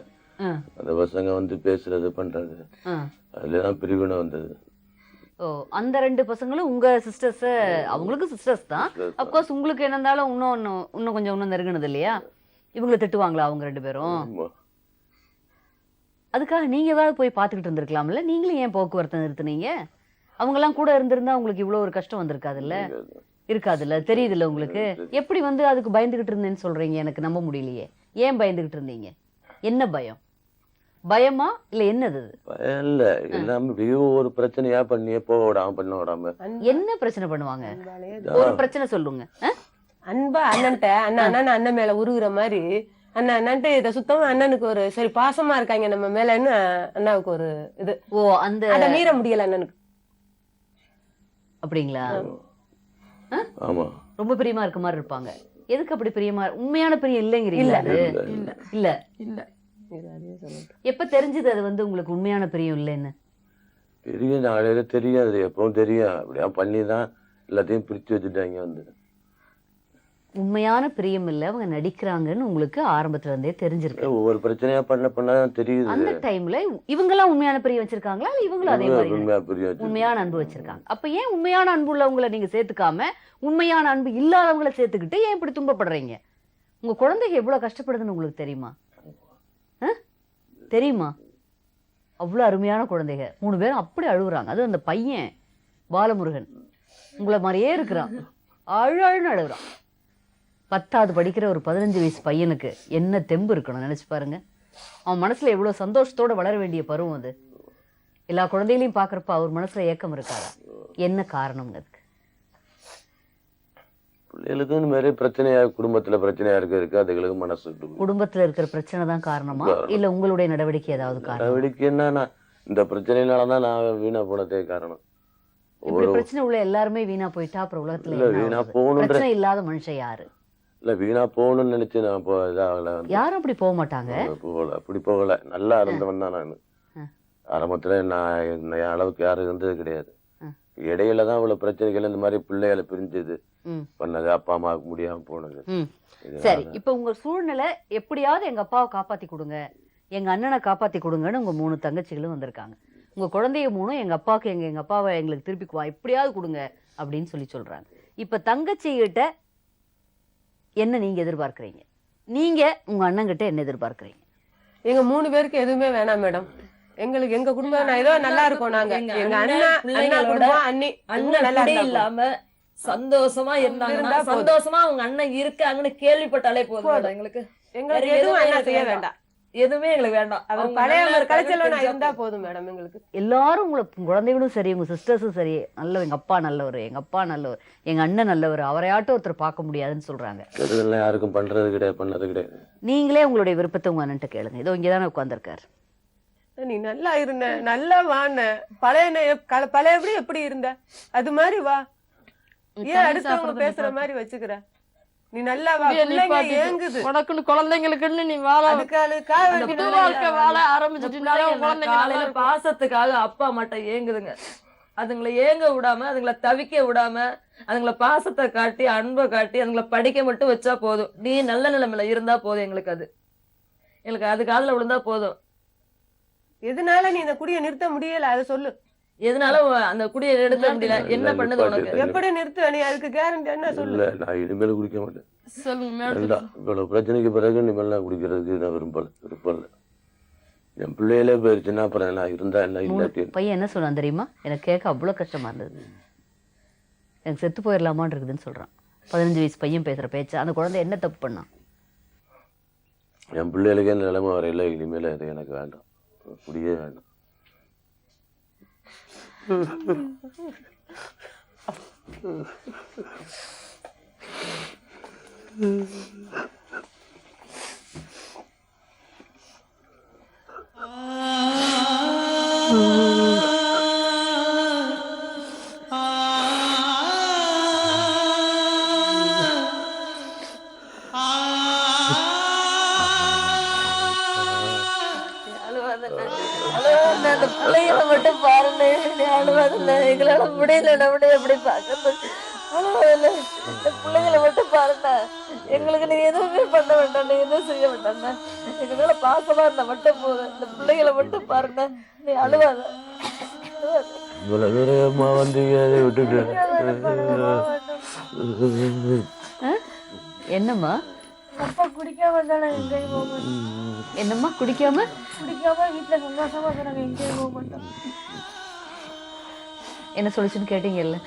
அந்த பசங்க வந்து பேசுறது பண்றது, அதுலதான் பிரிவினை வந்தது. ஓ, அந்த 2 பசங்களும் உங்க சிஸ்டர்ஸ்? அவங்களுக்கு சிஸ்டர்ஸ் தான். அப்கோர்ஸ் உங்களுக்கு என்ன இருந்தாலும் இன்னும் கொஞ்சம் நெருங்கினது இல்லையா? இவங்களை திட்டுவாங்களா அவங்க 2 பேரும்? அதுக்காக நீங்க ஏதாவது போய் பாத்துக்கிட்டு இருந்திருக்கலாம்ல? நீங்களும் ஏன் போக்குவரத்தை நிறுத்துனீங்க? அவங்க எல்லாம் கூட இருந்திருந்தா உங்களுக்கு இவ்வளவு ஒரு கஷ்டம் வந்திருக்காதுல்ல? இருக்காதுல்ல? தெரியுதுல்ல உங்களுக்கு? எப்படி வந்து அதுக்கு பயந்துகிட்டு இருந்தேன்னு சொல்றீங்க? எனக்கு நம்ப முடியலையே. ஏன் பயந்துகிட்டு இருந்தீங்க? என்ன பயம்? பயமா இல்ல என்னது? பயம் இல்ல, எல்லாமே ஒரு பிரச்சனையா பண்ணியே போக விடாம பண்ண விடாம. என்ன பிரச்சனை பண்ணுவாங்க? ஒரு பிரச்சனை சொல்லுங்க. அன்பா அண்ணன்ட்ட அண்ணன் மேல உருகுற மாதிரி அண்ணன்ட்டு இதை சுத்தமா அண்ணனுக்கு ஒரு சரி பாசமா இருக்காங்க நம்ம மேலன்னு அண்ணாவுக்கு ஒரு இது. ஓ, அந்த அதை மீற முடியல அண்ணனுக்கு. அப்படிங்களா? ஆமா, ரொம்ப பிரியமா இருக்க மாதிரி இருப்பாங்க. எதுக்கு அப்படி பிரியமா? உண்மையான பிரியம் இல்லைங்கிறீங்களா? இல்ல இல்ல. எப்ப தெரிஞ்சது அது வந்து உங்களுக்கு உண்மையான பிரியம் இல்லைன்னு? பெரிய நாளையில தெரியாது, எப்பவும் தெரியும். அப்படியா பண்ணி தான் எல்லாத்தையும் பிரித்து வச்சுட்டாங்க வந்து. உண்மையான பிரியம் இல்ல, அவங்க நடிக்கிறாங்கன்னு உங்களுக்கு ஆரம்பத்துல இருந்தே தெரிஞ்சிருக்கு. ஒவ்வொரு பிரச்சனையா பண்ணதான் தெரியுது. அந்த டைம்ல இவங்கெல்லாம் உண்மையான பிரியம் வச்சிருக்காங்களா இல்ல இவங்களும் அதே மாதிரி உண்மையா புரியும். உண்மையான அன்பு வச்சிருக்காங்க? அப்ப ஏன் உண்மையான அன்பு உள்ளவங்களை நீங்க சேர்த்துக்காம உண்மையான அன்பு இல்லாதவங்களை சேர்த்துக்கிட்டு ஏன் இப்படி துன்பப்படுறீங்க? உங்க குழந்தைங்க எவ்வளவு கஷ்டப்படுதுன்னு உங்களுக்கு தெரியுமா? தெரியுமா? அவ்வளவு அருமையான குழந்தைங்க 3 பேரும் அப்படி அழுகுறாங்க. அது அந்த பையன் பாலமுருகன் உங்களை மாதிரியே இருக்கிறான், அழுன்னு அழுகுறான். 10வது படிக்கிற ஒரு 15 வயசு பையனுக்கு என்ன தெம்பு இருக்கணும் நினைச்சு பாருங்க. அவன் மனசுல எவ்வளவு சந்தோஷத்தோட வளர வேண்டிய பருவம் அது. எல்லா குழந்தைகளையும் பாக்குறப்ப அவர் மனசுல ஏக்கம் இருக்காதா? என்ன காரணம் அதுக்கு? பிள்ளைகளுக்கு இந்த மாதிரி பிரச்சனையா, குடும்பத்துல பிரச்சனையா இருக்கு, அதுகளுக்கு மனசு விட்டு குடும்பத்துல இருக்கிற பிரச்சனை தான் காரணமா இல்ல உங்களுடைய நடவடிக்கை ஏதாவது காரணம்? நடவடிக்கைன்னா நான் இந்த பிரச்சனையினாலதான் நான் வீணா போனதே காரணம். இப்படி பிரச்சனை உள்ள எல்லாருமே வீணா போயிட்டா அப்புறம் உலகத்துல இல்ல, என்ன வீணா ஆகுறது? போகணுன்ற பிரச்சனை இல்லாத மனுஷன் யாரு? இல்ல வீணா போகணும்னு நினைச்சு நான் இதாகல. யாரும் அப்படி போக மாட்டாங்க. போகல, அப்படி போகல. நல்லா இருந்தவன் தான் நான். ஆரம்பத்துல நான் என் அளவுக்கு யாரும் இருந்தது கிடையாது. இடையில தான் இவ்வளவு பிரச்சனைகள், இந்த மாதிரி பிள்ளைகளை பிரிஞ்சது பண்ணது, அப்பா அம்மாவுக்கு முடியாம போனது. சரி, இப்ப உங்க சூழ்நிலை எப்படியாவது எங்க அப்பாவை காப்பாத்தி கொடுங்க, எங்க அண்ணனை காப்பாத்தி கொடுங்கன்னு உங்க 3 தங்கச்சிகளும் வந்திருக்காங்க. உங்க குழந்தைய 3 எங்க அப்பாவுக்கு எங்க அப்பாவை எங்களுக்கு திருப்பி எப்படியாவது கொடுங்க அப்படின்னு சொல்றாங்க. இப்ப தங்கச்சி கிட்ட என்ன நீங்க எதிர்பார்க்கறீங்க? நீங்க உங்க அண்ணன் கிட்ட என்ன எதிர்பார்க்கறீங்க? எங்க 3 பேருக்கு எதுவுமே வேணாம் மேடம். எங்களுக்கு எங்க குடும்பம் ஏதோ நல்லா இருக்கும். நாங்க எங்க அண்ணா குடும்பம் அண்ணி நல்லா இல்லாம சந்தோஷமா இருந்தாங்கன்னா, சந்தோஷமா அவங்க அண்ணன் இருக்காங்கன்னு கேள்விப்பட்டாலே போதும் எங்களுக்கு. எங்களுக்கு எதுவும் அண்ணா செய்ய வேண்டாம், எதுவுமே எங்களுக்கு வேண்டாம். அவர் பழைய கலைச்சலவனா இருந்தா போதும் மேடம். எங்களுக்கு எல்லாரும் உங்களை குழந்தைகளும் சரி, உங்க சிஸ்டர்ஸும் சரி, நல்ல எங்க அப்பா நல்லவர், எங்க அப்பா நல்லவர், எங்க அண்ணன் நல்லவர், அவரையாட்டும் ஒருத்தர் பார்க்க முடியாதுன்னு சொல்றாங்க. கெடுதல் யாருக்கும் பண்றது கிடையாது, பண்ணது கிடையாது. நீங்களே உங்களுடைய விருப்பத்தை உங்க அண்ணன்ட்ட கேளுங்க. இதோ இங்கதானே உட்கார்ந்துருக்காரு. நீ நல்லா இருந்த, நல்லா வான, பழையபடி எப்படி இருந்த அது மாதிரி வா. ஏன் அடுத்தவங்க பேசுற மாதிரி வச்சுக்கிற? நீ நல்லா வா. பிள்ளைங்க ஏங்குது உனக்குன்னு குழந்தைங்களுக்குன்னு நீ வாழ வாழ ஆரம்பிச்சுட்டு பாசத்துக்காக அப்பா மட்டும் ஏங்குதுங்க. அதுங்களை ஏங்க விடாம, அதுங்களை தவிக்க விடாம, அதுங்களை பாசத்தை காட்டி, அன்பை காட்டி, அதுங்களை படிக்க மட்டும் வச்சா போதும். நீ நல்ல நிலைமையில இருந்தா போதும் எங்களுக்கு. அது காதுல விழுந்தா போதும். எதனால நீ இந்த குடியை நிறுத்த முடியல அதை சொல்லு. எதனால அந்த குடியை நிறுத்த முடியல? என்ன பண்ணுது உனக்கு? எப்படி நிறுத்த நீ? அதுக்கு கேரண்டி என்ன சொல்லு. இல்ல, நான் இனிமேல் குடிக்க மாட்டேன். சொல்லுங்க. இவ்வளவு பிரச்சனைக்கு பிறகு இனிமேல் நான் குடிக்கிறதுக்கு நான் விருப்பம் இல்லை. என் பிள்ளையிலே போயிருச்சுன்னா அப்புறம் நான் இருந்தா என்ன இல்லாட்டி. பையன் என்ன சொன்னான் தெரியுமா? எனக்கு கேட்க அவ்வளவு கஷ்டமா இருந்தது. எனக்கு செத்து போயிடலாமான் இருக்குதுன்னு சொல்றான். 15 வயசு பையன் பேசுற பேச்ச அந்த குழந்தை என்ன தப்பு பண்ணான்? என் பிள்ளைகளுக்கே இந்த நிலைமை வரையில இனிமேல இது எனக்கு வேண்டாம், குடியே வேண்டாம். அந்த பிள்ளைகளை மட்டும் பாருங்க, அழுவாதில்ல, எங்களால முடியல, நம்மளே எப்படி பாக்குறது? அழுவாதில்ல, இந்த பிள்ளைகளை மட்டும் பாருங்க. எங்களுக்கு நீ எதுவுமே பண்ண வேண்டாம், நீ எதுவும் செய்ய வேண்டாம். எங்களால பாசமா இருந்தா மட்டும் போதும். இந்த பிள்ளைகளை மட்டும் பாருங்க. நீ அழுவாத. இவ்வளவு தூரமா வந்தீங்க, அதை விட்டுட்டு. என்னம்மா அப்பா குடிக்காம இருந்தா எங்கேயும் போக மாட்டோம். என்னம்மா குடிக்காம வீட்டுல சந்தோஷமா இருக்கிறாங்க, எங்கேயும் போக மாட்டோம். என்ன சொல்லுச்சுன்னு கேட்டீங்கல்ல?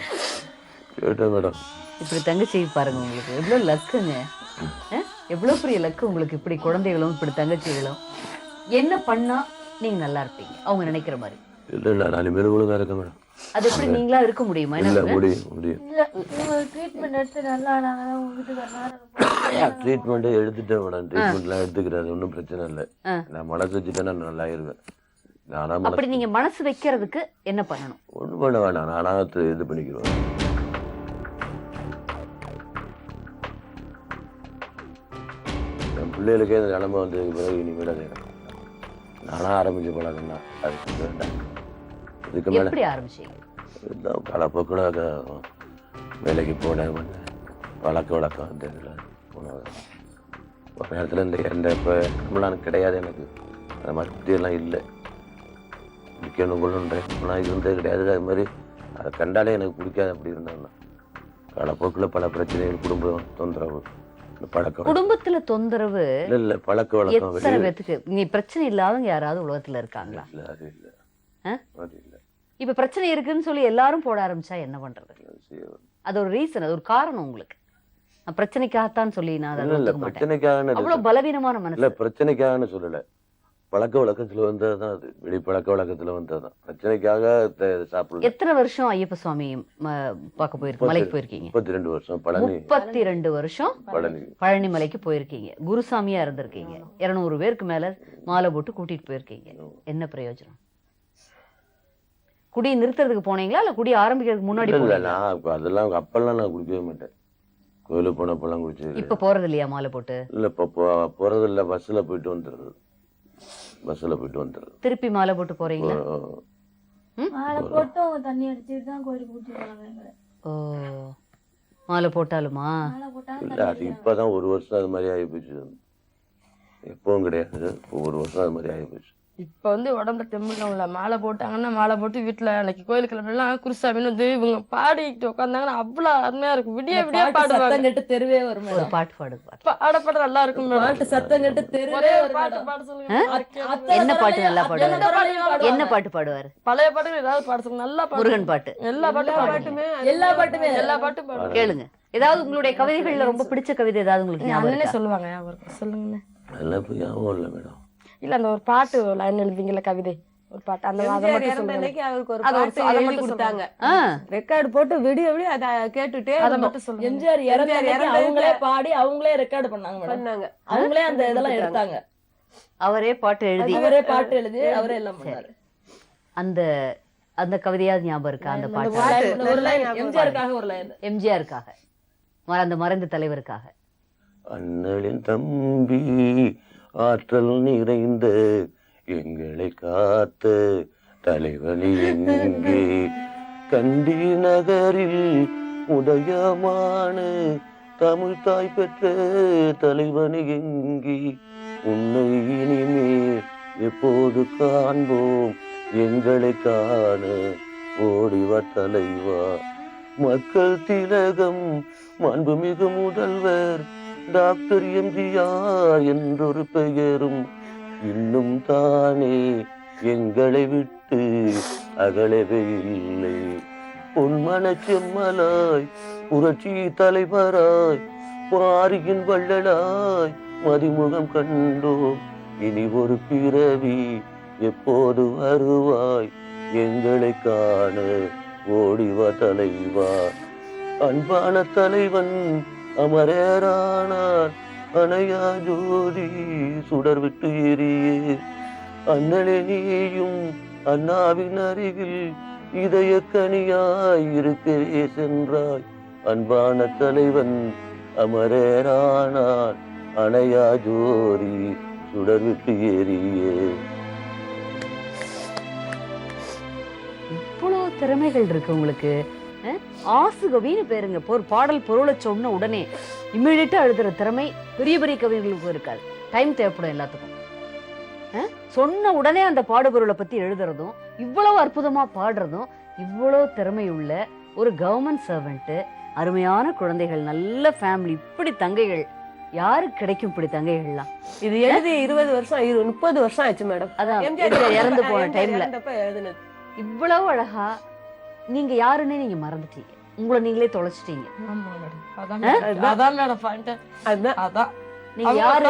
கேட்டேன் மேடம். இப்படி தங்கச்சி பாருங்க, உங்களுக்கு எவ்வளவு லக்குங்க. எவ்வளவு பெரிய லக்கு உங்களுக்கு. இப்படி குழந்தைகளும் இப்படி தங்கச்சிகளும். என்ன பண்ணா நீங்க நல்லா இருப்பீங்க அவங்க நினைக்கிற மாதிரி? இல்ல, நான் இனிமேல் ஒழுங்கா இருக்கேன் மேடம். அது எப்படி நீங்களா இருக்க முடியுமா? இல்ல, முடியும். இல்ல, நீங்க ட்ரீட்மெண்ட் எடுத்து நல்லா ஆனாதான் உங்க வீட்டுக்கு ட்ரீட்மெண்ட் எடுத்துட்டேன் மேடம். ட்ரீட்மெண்ட்லாம் எடுத்துக்கிறது ஒன்றும் பிரச்சனை இல்லை. நான் மனசு வச்சுட்டேன், நான் நல்லா இருவேன். நானா அப்படி நீங்க மனசு வைக்கிறதுக்கு என்ன பண்ணணும்? ஒன்றும் பண்ண வேண்டாம், நானா இது பண்ணிக்கிறேன். என் பிள்ளைகளுக்கே இந்த நிலைமை வந்ததுக்கு பிறகு இனிமேல் அது நானா ஆரம்பிச்சு பழகணும். அது வேண்டாம். இதுக்கு மேலே எப்படி ஆரம்பிச்சீங்க? காலப்போக்கில் வேலைக்கு போனேன், வந்தேன், பழக்க வழக்கம் அந்த இதில் போனேன். ஒரு நேரத்தில் இந்த இப்போ நம்மளாம் கிடையாது, எனக்கு அந்த மாதிரி புத்தியெல்லாம் இல்லை. பிடிக்கணும் கொள்ளுன்றேன் நான் இருந்தது கிடையாது. அது மாதிரி அதை கண்டாலே எனக்கு பிடிக்காது. அப்படி இருந்தாங்கன்னா காலப்போக்கில் பல பிரச்சனைகள், குடும்பம் தொந்தரவு, பழக்கம். குடும்பத்துல தொந்தரவு இல்லை பழக்க வழக்கம். எத்தனை பேத்துக்கு நீ பிரச்சனை இல்லாதவங்க யாராவது உலகத்துல இருக்காங்களா? இல்லை, அது இல்லை, அது இல்லை. இப்ப பிரச்சனை இருக்குன்னு சொல்லி எல்லாரும் போட ஆரம்பிச்சா என்ன பண்றது? அது ஒரு ரீசன், அது ஒரு காரணம் உங்களுக்கு. நான் பிரச்சனைக்காகத்தான் சொல்லி நான் அதை ஒத்துக்க மாட்டேன். பிரச்சனைக்காக அவ்வளவு பலவீனமான இல்லை, மனசு. பிரச்சனைக்காகன்னு சொல்லலை, பழக்க வழக்கத்துல வந்ததுதான். அது வெளி பழக்க வழக்கத்துல வந்ததுதான். பிரச்சனைக்காக சாப்பிடல. எத்தனை வருஷம் ஐயப்ப சுவாமி பார்க்க போயிருக்கீங்க? மலைக்கு போயிருக்கீங்க? 32 வருஷம். பழனி 32 வருஷம் பழனி மலைக்கு போயிருக்கீங்க. குருசாமியா இருந்திருக்கீங்க. 200 பேருக்கு மேல மாலை போட்டு கூட்டிட்டு போயிருக்கீங்க. என்ன பிரயோஜனம்? குடி நிறுத்துறதுக்கு போனீங்களா இல்ல குடி ஆரம்பிக்கிறதுக்கு முன்னாடி இல்ல, போனீங்களா? நான் அதெல்லாம் அப்பெல்லாம் நான் குடிக்கவே மாட்டேன். கோயிலுக்கு போனப்பெல்லாம் குடிச்சது. இப்ப போறது இல்லையா மாலை போட்டு? இல்ல, இப்ப போறது இல்ல. பஸ்ல போயிட்டு வந்துடுறது. திருப்பி மாலை போட்டு போறீங்களா? மாலை போட்டு அவங்க தண்ணி அடிச்சுட்டு தான் கோயிலுக்கு கூட்டிட்டு போனாங்க. ஓ, மாலை போட்டாலுமா? மாலை போட்டாலும் இல்ல, அது இப்பதான் ஒரு வருஷம் அது மாதிரி ஆகி போச்சு. எப்பவும் கிடையாது, இப்போ ஒரு வருஷம் அது மாதிரி ஆகி போச்சு. இப்போ வந்து உடம்புல தெம்புல மாலை போட்டாங்கன்னா மாலை போட்டு வீட்டுல அன்னைக்கு கோயிலுக்கு எல்லாம் குருசாமின்னு வந்து இவங்க பாடிக்கிட்டு உட்காந்தாங்கன்னா அவ்வளவு அருமையா இருக்கும். விடிய விடிய பாடுவாங்க. சத்தம் கெட்டு தெருவே வரும் ஒரு மேடம். பாட்டு பாடு. பாட நல்லா இருக்கும் மேடம். பாட்டு சத்தம் கெட்டு தெருவே ஒரே ஒரு வரும் பாட்டு மேடம். பாட சொல்லுங்க. என்ன பாட்டு நல்லா பாடுவாரு? எந்த பாட்டு என்ன பாட்டு பாடுவாரு? பழைய பாட்டுகள் ஏதாவது பாட சொல்லுங்க. நல்லா பாடு. முருகன் பாட்டு. எல்லா பாட்டும் பாடுமே. எல்லா பாட்டுமே எல்லா பாட்டும் பாடு. கேளுங்க. ஏதாவது உங்களுடைய கவிதைகள்ல ரொம்ப பிடிச்ச கவிதை ஏதாவது உங்களுக்கு ஞாபகம் அண்ணனே இருக்கா? சொல்லுவாங்க. ஞாபகம் சொல்லுங்க. அதெல்லாம் இப்போ ஞாபகம் இல்லை மேடம். இல்ல அந்த ஒரு பாட்டு லைன் எழுதிங்களா கவிதை, ஒரு பாட்டு அந்த அதை மட்டும் சொல்லுங்க. அவருக்கு ஒரு அது ஒரு பாட்டு அதை எழுதி மட்டும் கொடுத்தாங்க. ரெக்கார்டு போட்டு விடிய விடிய அதை கேட்டுட்டே அதை மட்டும் சொல்லுங்க. எம்ஜிஆர் இறந்ததுக்கு அவங்களே பாடி அவங்களே ரெக்கார்டு பண்ணாங்க மேடம். பண்ணாங்க. அவங்களே அந்த இதெல்லாம் எடுத்தாங்க. அவரே பாட்டு எழுதி அவரே பாட்டு எழுதி அவரே எல்லாம் பண்ணாரு. அந்த அந்த கவிதையாவது ஞாபகம் இருக்கா? அந்த பாட்டு ஒரு லைன் எம்ஜிஆருக்காக ஒரு லைன். எம்ஜிஆருக்காக, அந்த மறைந்த தலைவருக்காக. அண்ணலின் தம்பி ஆற்றல் நிறைந்த எங்களை காத்த தலைவலி எங்கே, கண்டி நகரில் உதயமான தமிழ் தாய் பெற்ற தலைவனி எங்கே, உன்னை இனிமேல் எப்போது காண்போம் எங்களை காண ஓடிவா தலைவா. மக்கள் திலகம் மாண்புமிகு முதல்வர் டாக்டர் எம்ஜிஆர் என்றொரு பெயரும் இன்னும் தானே எங்களை விட்டு அகலவே இல்லை. பொன்மன செம்மலாய் புரட்சி தலைவராய் பாரியின் வள்ளலாய் மதிமுகம் கண்டோம். இனி ஒரு பிறவி எப்போது வருவாய் எங்களை காண ஓடிவா தலைவா. அன்பான தலைவன் அமரேரானார் அணையா ஜோதி சுடர் விட்டு எரியே. அண்ணனே நீயும் அண்ணாவின் அருகில் இதய கனியாய் இருக்கிறே சென்றாய். அன்பான தலைவன் அமரேரானார் அணையா ஜோதி சுடர் விட்டு எரியே. இவ்வளவு திறமைகள் இருக்கு உங்களுக்கு. ஆசுகவின்னு பேருங்க. ஒரு பாடல் பொருளை சொன்ன உடனே இம்மிடியட்டா எழுதுற திறமை பெரிய பெரிய கவிஞர்களுக்கும் இருக்காது. டைம் தேவைப்படும் எல்லாத்துக்கும். சொன்ன உடனே அந்த பாடுபொருளை பத்தி எழுதுறதும், இவ்வளவு அற்புதமா பாடுறதும், இவ்வளவு திறமை உள்ள ஒரு கவர்மெண்ட் சர்வெண்ட், அருமையான குழந்தைகள், நல்ல ஃபேமிலி, இப்படி தங்கைகள் யாருக்கு கிடைக்கும்? இப்படி தங்கைகள்லாம் இது எழுதி 20 வருஷம் 30 வருஷம் ஆச்சு மேடம். அதான் எம்ஜிஆர் இறந்து போன டைம்ல எழுதுனது. இவ்வளவு அழகா நீங்க யாருன்னே நீங்க மறந்துட்டீங்க. உங்களை நீங்களே தொலைச்சிட்டீங்க. அதான் மேடம் பாயிண்ட். அதான் நீங்க யாரு,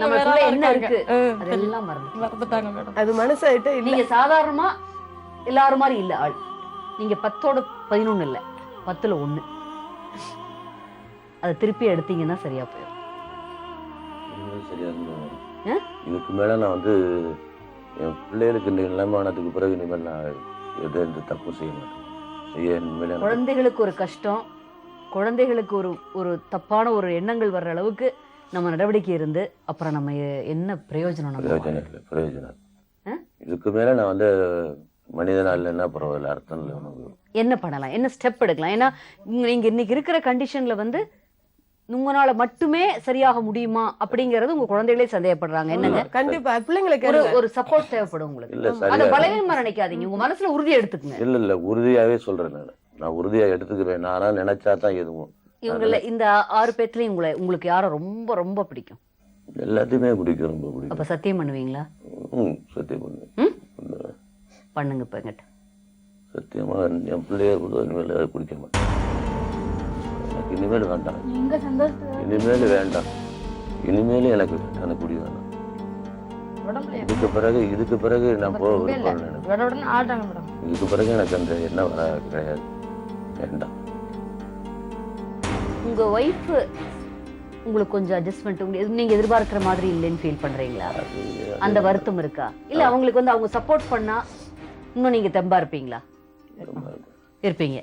நமக்குள்ள என்ன இருக்கு அதெல்லாம் மறந்துட்டாங்க மேடம். அது மனசாயிட்டே இல்ல. நீங்க சாதாரணமா எல்லாரும் மாதிரி இல்ல ஆள். நீங்க 10ஓட 11 இல்ல, 10ல 1. அதை திருப்பி எடுத்தீங்கன்னா சரியா போயிடும். சரியா இதுக்கு மேல நான் வந்து என் பிள்ளைகளுக்கு இந்த நிலைமானத்துக்கு பிறகு இனிமேல் நான் எந்த தப்பு செய்ய மாட்டேன். குழந்தைகளுக்கு ஒரு கஷ்டம், குழந்தைகளுக்கு ஒரு தப்பான ஒரு எண்ணங்கள் வர்ற அளவுக்கு நம்ம நடவடிக்கை இருந்து அப்புறம் நம்ம என்ன பிரயோஜனம்? பிரயோஜனம் இல்லை, பிரயோஜனம். இதுக்கு மேல நான் வந்து மனிதனா இல்லைன்னா பரவாயில்ல, அர்த்தம் இல்லை உனக்கு. என்ன பண்ணலாம், என்ன ஸ்டெப் எடுக்கலாம்? ஏன்னா நீங்க இன்னைக்கு இருக்கிற கண்டிஷன்ல வந்து உங்களால மட்டுமே சரியாக முடியுமா அப்படிங்கறது உங்க குழந்தைகளே சந்தேகப்படுறாங்க. என்னங்க, கண்டிப்பா பிள்ளைங்களுக்கு ஒரு சப்போர்ட் தேவைப்படும் உங்களுக்கு. இல்ல அந்த சரியா பலவீனமா நினைக்காதீங்க, உங்க மனசுல உறுதி எடுத்துக்குங்க. இல்ல உறுதியாவே சொல்றேன். நான் உறுதியா எடுத்துக்கிறேன். நானா நினைச்சா தான் எதுவும். இவங்கள இந்த 6 பேர்லயும் உங்களுக்கு யாரை ரொம்ப ரொம்ப பிடிக்கும்? எல்லாத்தையுமே பிடிக்கும், ரொம்ப பிடிக்கும். அப்ப சத்தியம் பண்ணுவீங்களா? சத்தியம் பண்ணுவேன். பண்ணுங்க இப்ப என்கிட்ட. சத்தியமா என் பிள்ளைய இனிமேல் பிடிக்க மாட்டேன். எனக்கு இனிமேல் வேண்டாம், இனிமேல் வேண்டாம், இனிமேல் எனக்கு வேண்டாம், எனக்கு குடி வேண்டாம். இதுக்கு பிறகு நான் ஆடுறாங்க மேடம். இதுக்கு பிறகு எனக்கு அந்த என்ன வர கிடையாது, வேண்டாம். உங்க ஒய்ஃப் உங்களுக்கு கொஞ்சம் அட்ஜஸ்ட்மெண்ட் நீங்க எதிர்பார்க்கிற மாதிரி இல்லைன்னு ஃபீல் பண்றீங்களா? அந்த வருத்தம் இருக்கா? இல்ல அவங்களுக்கு வந்து அவங்க சப்போர்ட் பண்ணா இன்னும் நீங்க தெம்பா இருப்பீங்களா? இருப்பீங்க.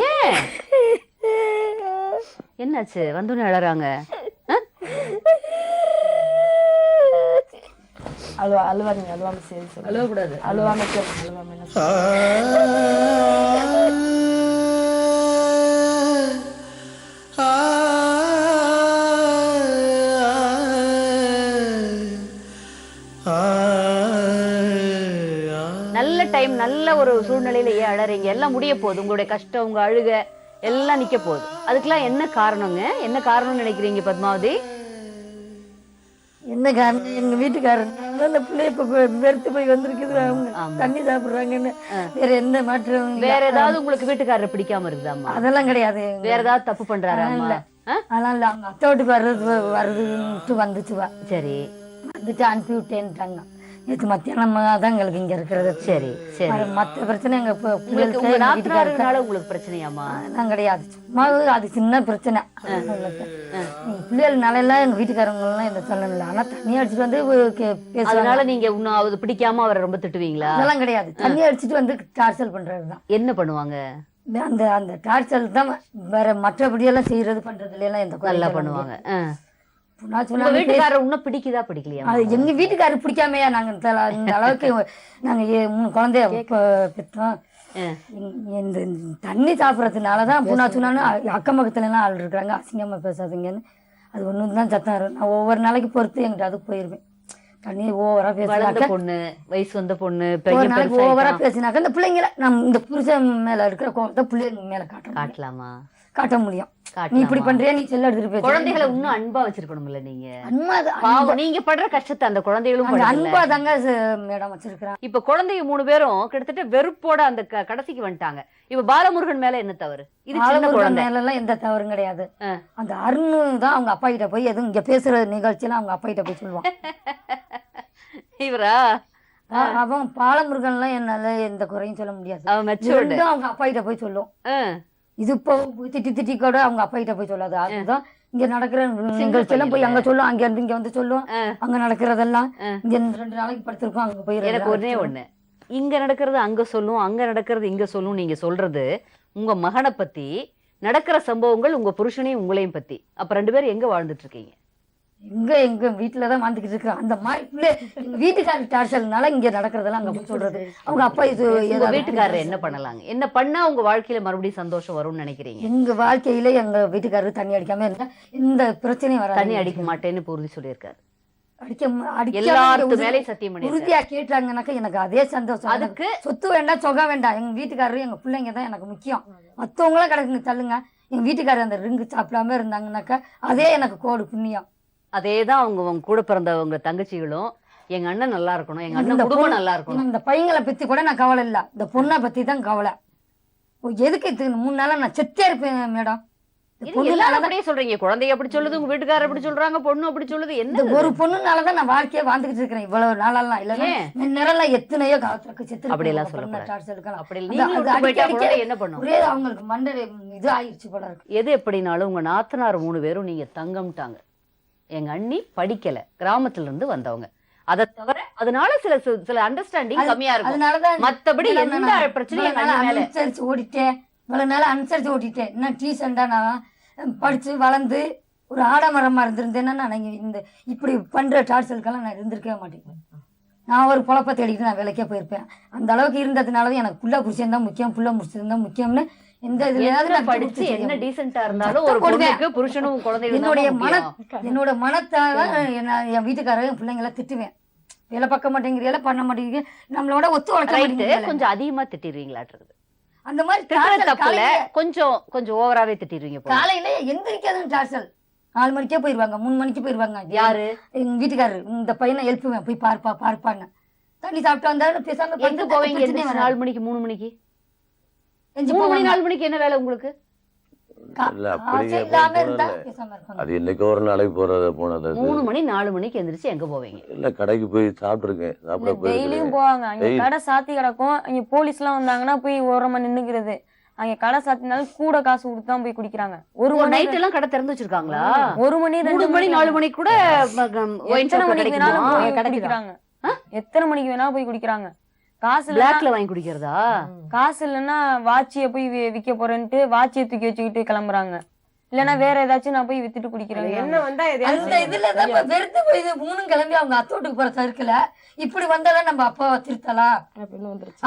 ஏன் என்னாச்சு? வந்து அழறாங்க. அழுவாதீங்க, அழுவாம சரி சொல்லு. அழுவக்கூடாது. அழுவாம சரி, அழுவாம என்ன நல்ல டைம், நல்ல ஒரு சூழ்நிலையில ஏன் அழறீங்க? எல்லாம் முடிய போகுது, உங்களுடைய கஷ்டம், உங்க அழுக எல்லாம் நிக்க போகுது. அதுக்கெல்லாம் என்ன காரணங்க? என்ன காரணம்னு நினைக்கிறீங்க பத்மாவதி? என்ன காரணம்? எங்க வீட்டுக்காரன் அந்த பிள்ளை இப்ப வெறுத்து போய் வந்திருக்குது, அவங்க தண்ணி சாப்பிடுறாங்கன்னு. வேற எந்த மாற்றம்? வேற ஏதாவது உங்களுக்கு வீட்டுக்காரரை பிடிக்காம இருக்குதாம்மா? அதெல்லாம் கிடையாது. வேற ஏதாவது தப்பு பண்றாரா? அதெல்லாம் இல்ல, அவங்க அத்தை வீட்டுக்கு வர்றதுன்ட்டு வந்துச்சுவா. சரி, வந்துட்டு அனுப்பி விட்டேன்ட்டாங்க. நேற்று மத்தியானம் தான் எங்களுக்கு இங்க இருக்கிறது. சரி சரி. மத்த பிரச்சனை எங்க உங்க நாத்தனாருனால உங்களுக்கு பிரச்சனையாமா? அதெல்லாம் கிடையாது, சும்மா அது சின்ன பிரச்சனை. பிள்ளைகள் நாளெல்லாம் எங்க வீட்டுக்காரங்க எல்லாம் எந்த சொல்லணும் இல்லை. ஆனா தண்ணி அடிச்சுட்டு வந்து அதனால நீங்க இன்னும் அது பிடிக்காம அவரை ரொம்ப திட்டுவீங்களா? அதெல்லாம் கிடையாது, தண்ணி அடிச்சுட்டு வந்து டார்ச்சல் பண்றதுதான். என்ன பண்ணுவாங்க? அந்த அந்த டார்ச்சல் தான், வேற மற்றபடியெல்லாம் செய்யறது பண்றதுல எல்லாம் எந்த நல்லா பண்ணுவாங்க. நான் சொன்ன வீட்டுக்காரர் இன்னும் பிடிக்குதா பிடிக்கலையா? அது எங்க வீட்டுக்காரர் பிடிக்காமையா நாங்க இந்த அளவுக்கு நாங்க 3 குழந்தைய பெற்றோம். இந்த தண்ணி சாப்பிட்றதுனாலதான் புண்ணா சொன்னாலும் அக்கம் பக்கத்துல எல்லாம் ஆள் இருக்கிறாங்க, அசிங்கமா பேசாதீங்கன்னு. அது ஒண்ணு தான் சத்தம் வரும். நான் ஒவ்வொரு நாளைக்கு பொறுத்து எங்கிட்ட அதுக்கு போயிருவேன். தண்ணி ஓவரா பேசினாக்க பொண்ணு, வயசு வந்த பொண்ணு ஒரு நாளைக்கு ஓவரா பேசினாக்க இந்த பிள்ளைங்களை நம்ம இந்த புருஷன் மேல இருக்கிற கோவத்தை பிள்ளைங்க மேல காட்டலாமா? காட்ட முடியும். நீ இப்படி பண்றியா, நீ செல்ல எடுத்துட்டு போய் குழந்தைகளை இன்னும் அன்பா வச்சிருக்கணும்ல நீங்க. அன்பா நீங்க படுற கஷ்டத்தை அந்த குழந்தைகளும் அன்பா தாங்க மேடம் வச்சிருக்கான். இப்ப குழந்தைங்க 3 பேரும் கிட்டத்தட்ட வெறுப்போட அந்த கடைசிக்கு வந்துட்டாங்க. இப்ப பாலமுருகன் மேல என்ன தவறு? இது சின்ன குழந்தை மேல எல்லாம் எந்த தவறும் கிடையாது. அந்த அருணு தான் அவங்க அப்பா கிட்ட போய் எதுவும் இங்க பேசுற நிகழ்ச்சியெல்லாம் அவங்க அப்பா கிட்ட போய் சொல்லுவான். இவரா? அவன் பாலமுருகன் எல்லாம் என்னால எந்த குறையும் சொல்ல முடியாது. அவங்க அப்பா கிட்ட போய் சொல்லும். இது இப்போ திட்டி கூட அவங்க அப்பா கிட்ட போய் சொல்லாது. அதுதான் இங்க நடக்கிற நிகழ்ச்சியெல்லாம் போய் அங்க சொல்லும், அங்க இருந்து இங்க வந்து சொல்லுவோம். அங்க நடக்கிறதெல்லாம் இங்க 2 நாளைக்கு படுத்திருக்கோம், அங்க போய். எனக்கு ஒண்ணு, இங்க நடக்கிறது அங்க சொல்லும், அங்க நடக்கிறது இங்க சொல்லும். நீங்க சொல்றது உங்க மகனை பத்தி நடக்கிற சம்பவங்கள், உங்க புருஷனையும் உங்களையும் பத்தி. அப்ப 2 பேரும் எங்க வாழ்ந்துட்டு இருக்கீங்க? எங்க வீட்டுலதான் வாழ்ந்துகிட்டு இருக்கோம். அந்த மாதிரி எங்க வீட்டுக்காரர் டார்ச்சல்னால இங்க நடக்கிறதெல்லாம் அங்க போய் சொல்றது. அவங்க அப்பா இது வீட்டுக்காரர் என்ன பண்ணலாங்க? என்ன பண்ணா உங்க வாழ்க்கையில மறுபடியும் சந்தோஷம் வரும்னு நினைக்கிறீங்க? எங்க வாழ்க்கையில எங்க வீட்டுக்காரர் தண்ணி அடிக்காம இருந்தா இந்த பிரச்சனையும் வராது. தண்ணி அடிக்க மாட்டேன்னு உறுதி சொல்லியிருக்காரு. எல்லாருக்கும் மேலே சத்தியம் பண்ணி உறுதியா கேட்டாங்கன்னாக்கா எனக்கு அதே சந்தோஷம். அதுக்கு சொத்து வேண்டாம், சொகம் வேண்டாம், எங்க வீட்டுக்காரரு எங்க பிள்ளைங்க தான் எனக்கு முக்கியம். மத்தவங்களாம் கிடக்குங்க தள்ளுங்க. எங்க வீட்டுக்காரர் அந்த ரிங்கு சாப்பிடாம இருந்தாங்கன்னாக்கா அதே எனக்கு கோடு புண்ணியம். அதேதான் அவங்க கூட பிறந்தவங்க தங்கச்சிகளும், எங்க அண்ணன் நல்லா இருக்கணும், எங்க அண்ணன் குடும்பம் நல்லா இருக்கணும். இந்த பையங்களை பத்தி கூட நான் கவலை இல்ல, இந்த பொண்ணை பத்தி தான் கவலை. எதுக்கு 3 நாளா நான் செத்தே இருப்பேன் மேடம். அப்படியே சொல்றீங்க, குழந்தைய அப்படி சொல்லுது, உங்க வீட்டுக்காரர் அப்படி சொல்றாங்க, பொண்ணு அப்படி சொல்லுது. என்ன ஒரு பொண்ணுனாலதான் நான் வாழ்க்கையை வாழ்ந்துகிட்டு இருக்கிறேன் இவ்வளவு நாளெல்லாம். இல்லன்னா நேரம் எத்தனையோ காலத்துக்கு செத்து அப்படி எல்லாம் என்ன பண்ணும்? ஒரே அவங்களுக்கு மண்டை இது ஆயிடுச்சு போல இருக்கு. எது எப்படினாலும் உங்க நாத்தனார் 3 பேரும் நீங்க தங்கம்ட்டாங்க. எங்க அண்ணி படிக்கல, கிராமத்துல இருந்து வந்தவங்க. அதை தவிர அதனால சில அண்டர்ஸ்டாண்டிங் கம்மியா இருக்கும். அதனாலதான் மத்தபடி எந்த பிரச்சனையும் அனுசரிச்சு ஓடிட்டேன், இவ்வளவு நாள் அனுசரிச்சு ஓட்டிட்டேன். இன்னும் டீசெண்டா நான் படிச்சு வளர்ந்து ஒரு ஆடமரமா இருந்திருந்தேன்னா நான் இந்த இப்படி பண்ற டார்ச்சலுக்கெல்லாம் நான் இருந்திருக்கவே மாட்டேன். நான் ஒரு பொழப்ப தேடிட்டு நான் வேலைக்கே போயிருப்பேன். அந்த அளவுக்கு இருந்ததுனாலதான் எனக்கு புள்ள புருஷன் தான் முக்கியம், புள்ள முடிச்சது தான் முக்கியம்னு எந்த இதுலயாவது நான் படிச்சு என்ன டீசென்ட்டா இருந்தாலும் ஒரு கொடுங்க. பொண்ணுக்கு புருஷனும் குழந்தைகளும் என்னோட மனத்தால என் வீட்டுக்காரங்க என் பிள்ளைங்கள திட்டுவேன். வேலை பார்க்க மாட்டேங்கிறீங்களா, பண்ண மாட்டேங்கிறீங்க, நம்மளோட ஒத்து உழைக்க மாட்டேங்கிறீங்க. கொஞ்சம் அதிகமா திட்டிடுவீங்களாட்டுருது. அந்த மாதிரி திட்டுறது தப்புல, கொஞ்சம் ஓவராவே திட்டிடுவீங்க போல. காலையில எந்திரிக்காதுன்னு டார்ச்சல். 4 மணிக்கே போயிருவாங்க, 3 மணிக்கு போயிருவாங்க. யாரு? எங்க வீட்டுக்காரரு. இந்த பையனை எழுப்புவேன், போய் பார்ப்பான்னு. தண்ணி சாப்பிட்டு வந்தாலும் பேசாம எங்க போவீங்க? 4 மணிக்கு 3 மணிக்கு 3 மணி 4 மணிக்கு என்ன வேலை உங்களுக்கு? இல்ல அப்படியே போறதில்ல. அது என்னைக்கு ஒரு நாளைக்கு போனது. 3 மணி 4 மணிக்கு எந்திரிச்சு எங்க போவீங்க? இல்ல கடைக்கு போய் சாப்பிட்டுருக்கேன், சாப்பிட டெய்லியும் போயிருக்கேன். போவாங்க. அங்க கடை சாத்தி கிடக்கும். அங்க போலீஸ் எல்லாம் வந்தாங்கன்னா போய் ஓரமா நின்னுக்கிறது. அங்க கடை சாத்தினாலும் கூட காசு கொடுத்து தான் போய் குடிக்கிறாங்க. ஒரு நைட் எல்லாம் கடை திறந்து வச்சிருக்காங்களா? 1 மணி 3 மணி 4 மணிக்கு கூட எத்தனை மணிக்கு வேணாலும் போய் குடிக்கிறாங்க. எத்தனை மணிக்கு வேணா போய் குடிக்கிறாங்க. காசு பிளாக்ல வாங்கி குடிக்கிறதா? காசு இல்லைன்னா வாட்சியை போய் விற்க போறேன்ட்டு வாட்சியை தூக்கி வச்சுக்கிட்டு கிளம்புறாங்க. இல்லன்னா வேற ஏதாச்சும் நான் போய் வித்துட்டு குடிக்கிறேன். என்ன வந்தா அந்த இதுலதான் வெறுத்து போய் 3 கிளம்பி அவங்க அத்தோட்டுக்கு போற சறுக்கல இப்படி வந்தாதான் நம்ம அப்பாவை திருத்தலாம்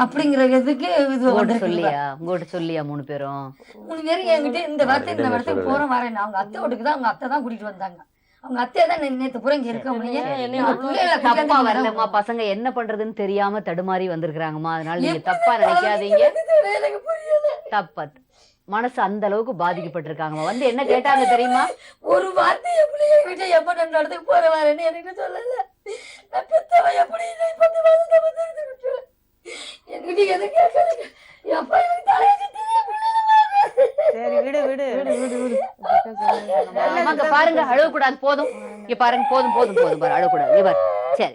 அப்படிங்கிற இதுக்கு இது உங்ககிட்ட சொல்லியா 3 பேரும்? 3 பேரும் என்கிட்ட இந்த இடத்துக்கு போறோம் வரேன். அவங்க அத்தை வீட்டுக்கு தான் அவங்க அத்தை தான் கூட்டிட்டு வந்தாங்க. அவங்க அத்தையை தான் நேத்து பூரா இங்க இருக்க தப்பா வரலம்மா. பசங்க என்ன பண்றதுன்னு தெரியாம தடுமாறி வந்திருக்காங்கம்மா. அதனால நீங்க தப்பா நினைக்காதீங்க. எனக்கு புரியல. தப்பா மனசு அந்த அளவுக்கு பாதிக்கப்பட்டிருக்காங்கம்மா. வந்து என்ன கேட்டாங்க தெரியுமா? ஒரு வார்த்தை எப்படி வீட்டை எப்ப நான் இடத்துக்கு போற வரேன்னு எனக்கு சொல்லல. நான் பெத்தவ எப்படி 10 மாதம் என்கிட்ட எது கேட்காதுங்க. எப்ப எனக்கு தலையை சரி விடு விடு அங்க பாருங்க, அழக்கூடாது. போதும். இங்க பாருங்க, போதும் பாரு, அழக்கூடாது. இவர் சரி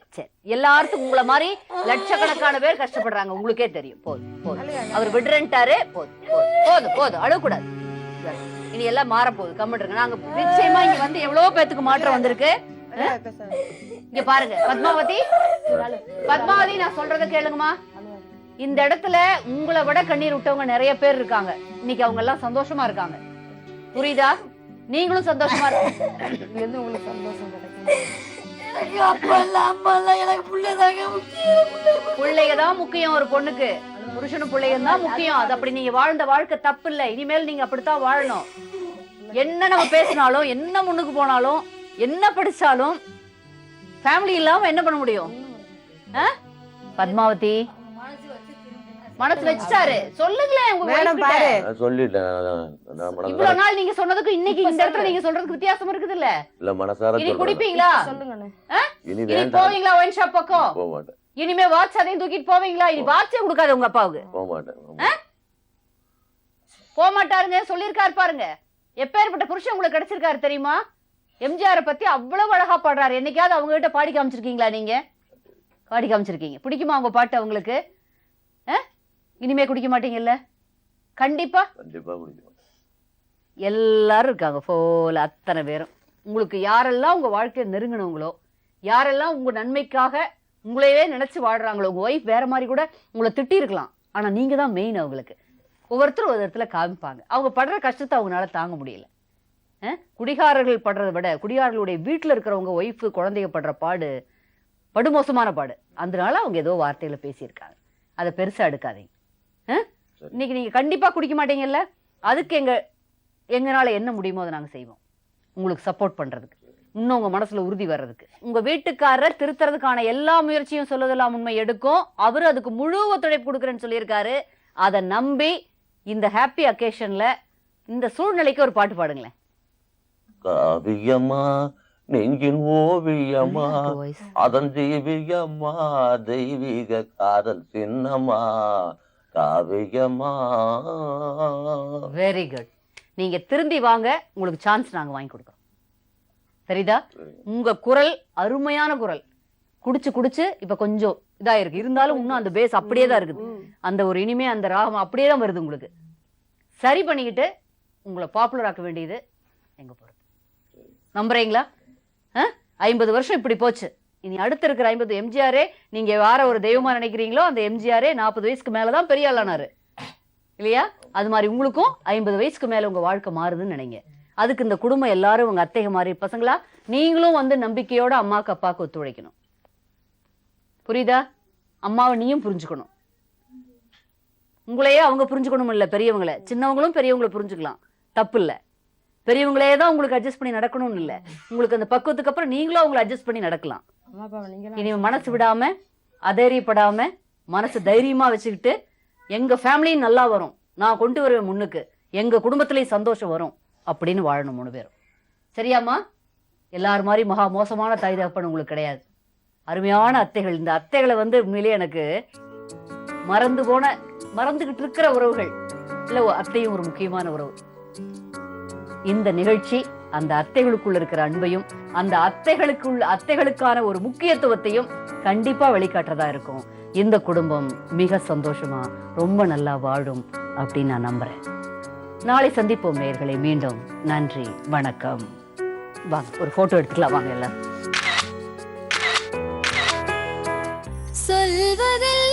எல்லாருக்கும் உங்களை மாதிரி லட்சக்கணக்கான பேர் கஷ்டப்படுறாங்க. உங்களுக்கே தெரியும். போதும். அவர் விடுறேன்ட்டாரு. போதும் அழக்கூடாது. இனி எல்லாம் மாற போகுது. கம்மிட்டு நாங்க நிச்சயமா இங்க வந்து எவ்வளவு பேத்துக்கு மாற்றம் வந்திருக்கு. இங்க பாருங்க பத்மாவதி, நான் சொல்றத கேளுங்கம்மா. இந்த இடத்துல உங்களை விட கண்ணீர் விட்டவங்க நிறைய பேர் இருக்காங்க. இன்னைக்கு அவங்க எல்லாம் சந்தோஷமா இருக்காங்க. புரியுதா? நீங்களும் சந்தோஷமா இருக்க. உங்களுக்கு சந்தோஷம் கிடைக்கும். பிள்ளைங்க தான் முக்கியம். ஒரு பொண்ணுக்கு புருஷனும் பிள்ளைங்க தான் முக்கியம். அது அப்படி நீங்க வாழ்ந்த வாழ்க்கை தப்பு இல்ல. இனிமேல் நீங்க அப்படித்தான் வாழணும். என்ன நம்ம பேசினாலும், என்ன முன்னுக்கு போனாலும், என்ன படிச்சாலும் ஃபேமிலி இல்லாம என்ன பண்ண முடியும்? பத்மாவதி மனசு வச்சுட்டாரு. சொல்லுங்களேன் இவ்வளவு நாள் நீங்க சொன்னதுக்கு இன்னைக்கு இந்த இடத்துல நீங்க சொல்றதுக்கு வித்தியாசம் இருக்குது இல்ல? இல்ல மனசார இனி குடிப்பீங்களா? இனி போவீங்களா ஒயின் ஷாப் பக்கம்? போக மாட்டேன். இனிமே வாட்ச் அதையும் தூக்கிட்டு போவீங்களா? இனி வாட்சே கொடுக்காது உங்க அப்பாவுக்கு. போக மாட்டேன். போக மாட்டாருங்க. சொல்லிருக்காரு பாருங்க. எப்பேற்பட்ட புருஷன் உங்களுக்கு கிடைச்சிருக்காரு தெரியுமா? எம்ஜிஆரை பத்தி அவ்வளவு அழகா பாடுறாரு. என்னைக்காவது அவங்க கிட்ட பாடி காமிச்சிருக்கீங்களா? நீங்க பாடி காமிச்சிருக்கீங்க. பிடிக்குமா அவங்க பாட்டு அவங்களுக்கு? இனிமே குடிக்க மாட்டீங்கல்ல? கண்டிப்பா குடிக்க. எல்லாரும் இருக்காங்க போல, அத்தனை பேரும். உங்களுக்கு யாரெல்லாம் உங்க வாழ்க்கையை நெருங்கினவங்களோ, யாரெல்லாம் உங்க நன்மைக்காக உங்களையே நினைச்சு வாழ்றாங்களோ, உங்க ஒய்ஃப் வேற மாதிரி கூட உங்களை திட்டி இருக்கலாம். ஆனா நீங்க தான் மெயின். அவங்களுக்கு ஒவ்வொருத்தரும் ஒரு இடத்துல காமிப்பாங்க. அவங்க படுற கஷ்டத்தை அவங்களால தாங்க முடியல. குடிகாரர்கள் படுறதை விட குடிகாரர்களுடைய வீட்டுல இருக்கிறவங்க ஒய்ஃபு குழந்தைங்க படுற பாடு படுமோசமான பாடு. அதனால அவங்க ஏதோ வார்த்தையில பேசியிருக்காங்க. அதை பெருசா எடுக்காதீங்க. இன்னைக்கு நீங்க கண்டிப்பா குடிக்க மாட்டீங்கல்ல? அதுக்கு எங்கனால என்ன முடியுமோ அதை நாங்க செய்வோம். உங்களுக்கு சப்போர்ட் பண்றதுக்கு, இன்னும் உங்க மனசுல உறுதி வர்றதுக்கு. உங்க வீட்டுக்காரர் திருத்துறதுக்கான எல்லா முயற்சியும் சொல்லுதெல்லாம் உண்மை எடுக்கும். அவரு அதுக்கு முழு ஒத்துழைப்பு கொடுக்குறேன்னு சொல்லியிருக்காரு. அதை நம்பி இந்த ஹாப்பி அக்கேஷன்ல இந்த சூழ்நிலைக்கு ஒரு பாட்டு பாடுங்களேன். காவியமா நெஞ்சின் ஓவியமா, அதன் தெய்வீகமா, தெய்வீக காதல் சின்னமா, காவியமா. Very good. நீங்க திரும்பி வாங்க, உங்களுக்கு சான்ஸ் நாங்க வாங்கி கொடுக்கறோம். சரிதா? உங்க குரல் அருமையான குரல். குடிச்சு இப்ப கொஞ்சம் இதா இருக்கு. இருந்தாலும் இன்னும் அந்த பேஸ் அப்படியே தான் இருக்குது. அந்த ஒரு இனிமே அந்த ராகம் அப்படியே தான் வருது. உங்களுக்கு சரி பண்ணிக்கிட்டு உங்களை பாப்புலர் ஆக்க வேண்டியது எங்க பொறுப்பு. நம்புறீங்களா? 50 வருஷம் இப்படி போச்சு. இனி அடுத்து இருக்கிற 50 எம்ஜிஆரே நீங்க யார ஒரு தெய்வமா நினைக்கிறீங்களோ அந்த எம்ஜிஆரே 40 வயசுக்கு மேலதான் பெரிய ஆளானாரு இல்லையா? அது மாதிரி உங்களுக்கும் 50 வயசுக்கு மேல உங்க வாழ்க்கை மாறுதுன்னு நினைங்க. அதுக்கு இந்த குடும்பம் எல்லாரும் உங்க அத்தைக மாதிரி பசங்களா நீங்களும் வந்து நம்பிக்கையோட அம்மாக்கு அப்பாவுக்கு ஒத்துழைக்கணும். புரியுதா? அம்மாவை நீயும் புரிஞ்சுக்கணும். உங்களையே அவங்க புரிஞ்சுக்கணும் இல்ல, பெரியவங்களை. சின்னவங்களும் பெரியவங்களை புரிஞ்சுக்கலாம், தப்பு இல்லை. பெரியவங்களே தான் உங்களுக்கு அட்ஜஸ்ட் பண்ணி நடக்கணும்னு இல்லை. உங்களுக்கு அந்த பக்குவத்துக்கு அப்புறம் நீங்களும் அவங்களை அட்ஜஸ்ட் பண்ணி நடக்கலாம். இனி மனசு விடாம அதேரியப்படாம மனசு தைரியமா வச்சுக்கிட்டு எங்க ஃபேமிலியும் நல்லா வரும், நான் கொண்டு வருவேன் முன்னுக்கு, எங்க குடும்பத்திலேயும் சந்தோஷம் வரும் அப்படின்னு வாழணும் 3 பேரும். சரியாம்மா? எல்லாரும் மாதிரி மகா மோசமான தாய் தகப்பன் உங்களுக்கு கிடையாது. அருமையான அத்தைகள். இந்த அத்தைகளை வந்து உண்மையிலேயே எனக்கு மறந்துகிட்டு இருக்கிற உறவுகள் இல்ல, அத்தையும் ஒரு முக்கியமான உறவு. இந்த நிகழ்ச்சி அந்த அத்தைகளுக்குள்ள இருக்கிற அன்பையும் அந்த அத்தைகளுக்கான ஒரு முக்கியத்துவத்தையும் கண்டிப்பா வெளிக்காட்டுறதா இருக்கும். இந்த குடும்பம் மிக சந்தோஷமா ரொம்ப நல்லா வாழும் அப்படின்னு நான் நம்புறேன். நாளை சந்திப்போம் நேயர்களே. மீண்டும் நன்றி, வணக்கம். வாங்க ஒரு போட்டோ எடுத்துக்கலாம் வாங்க எல்லாம். சொல்வதில்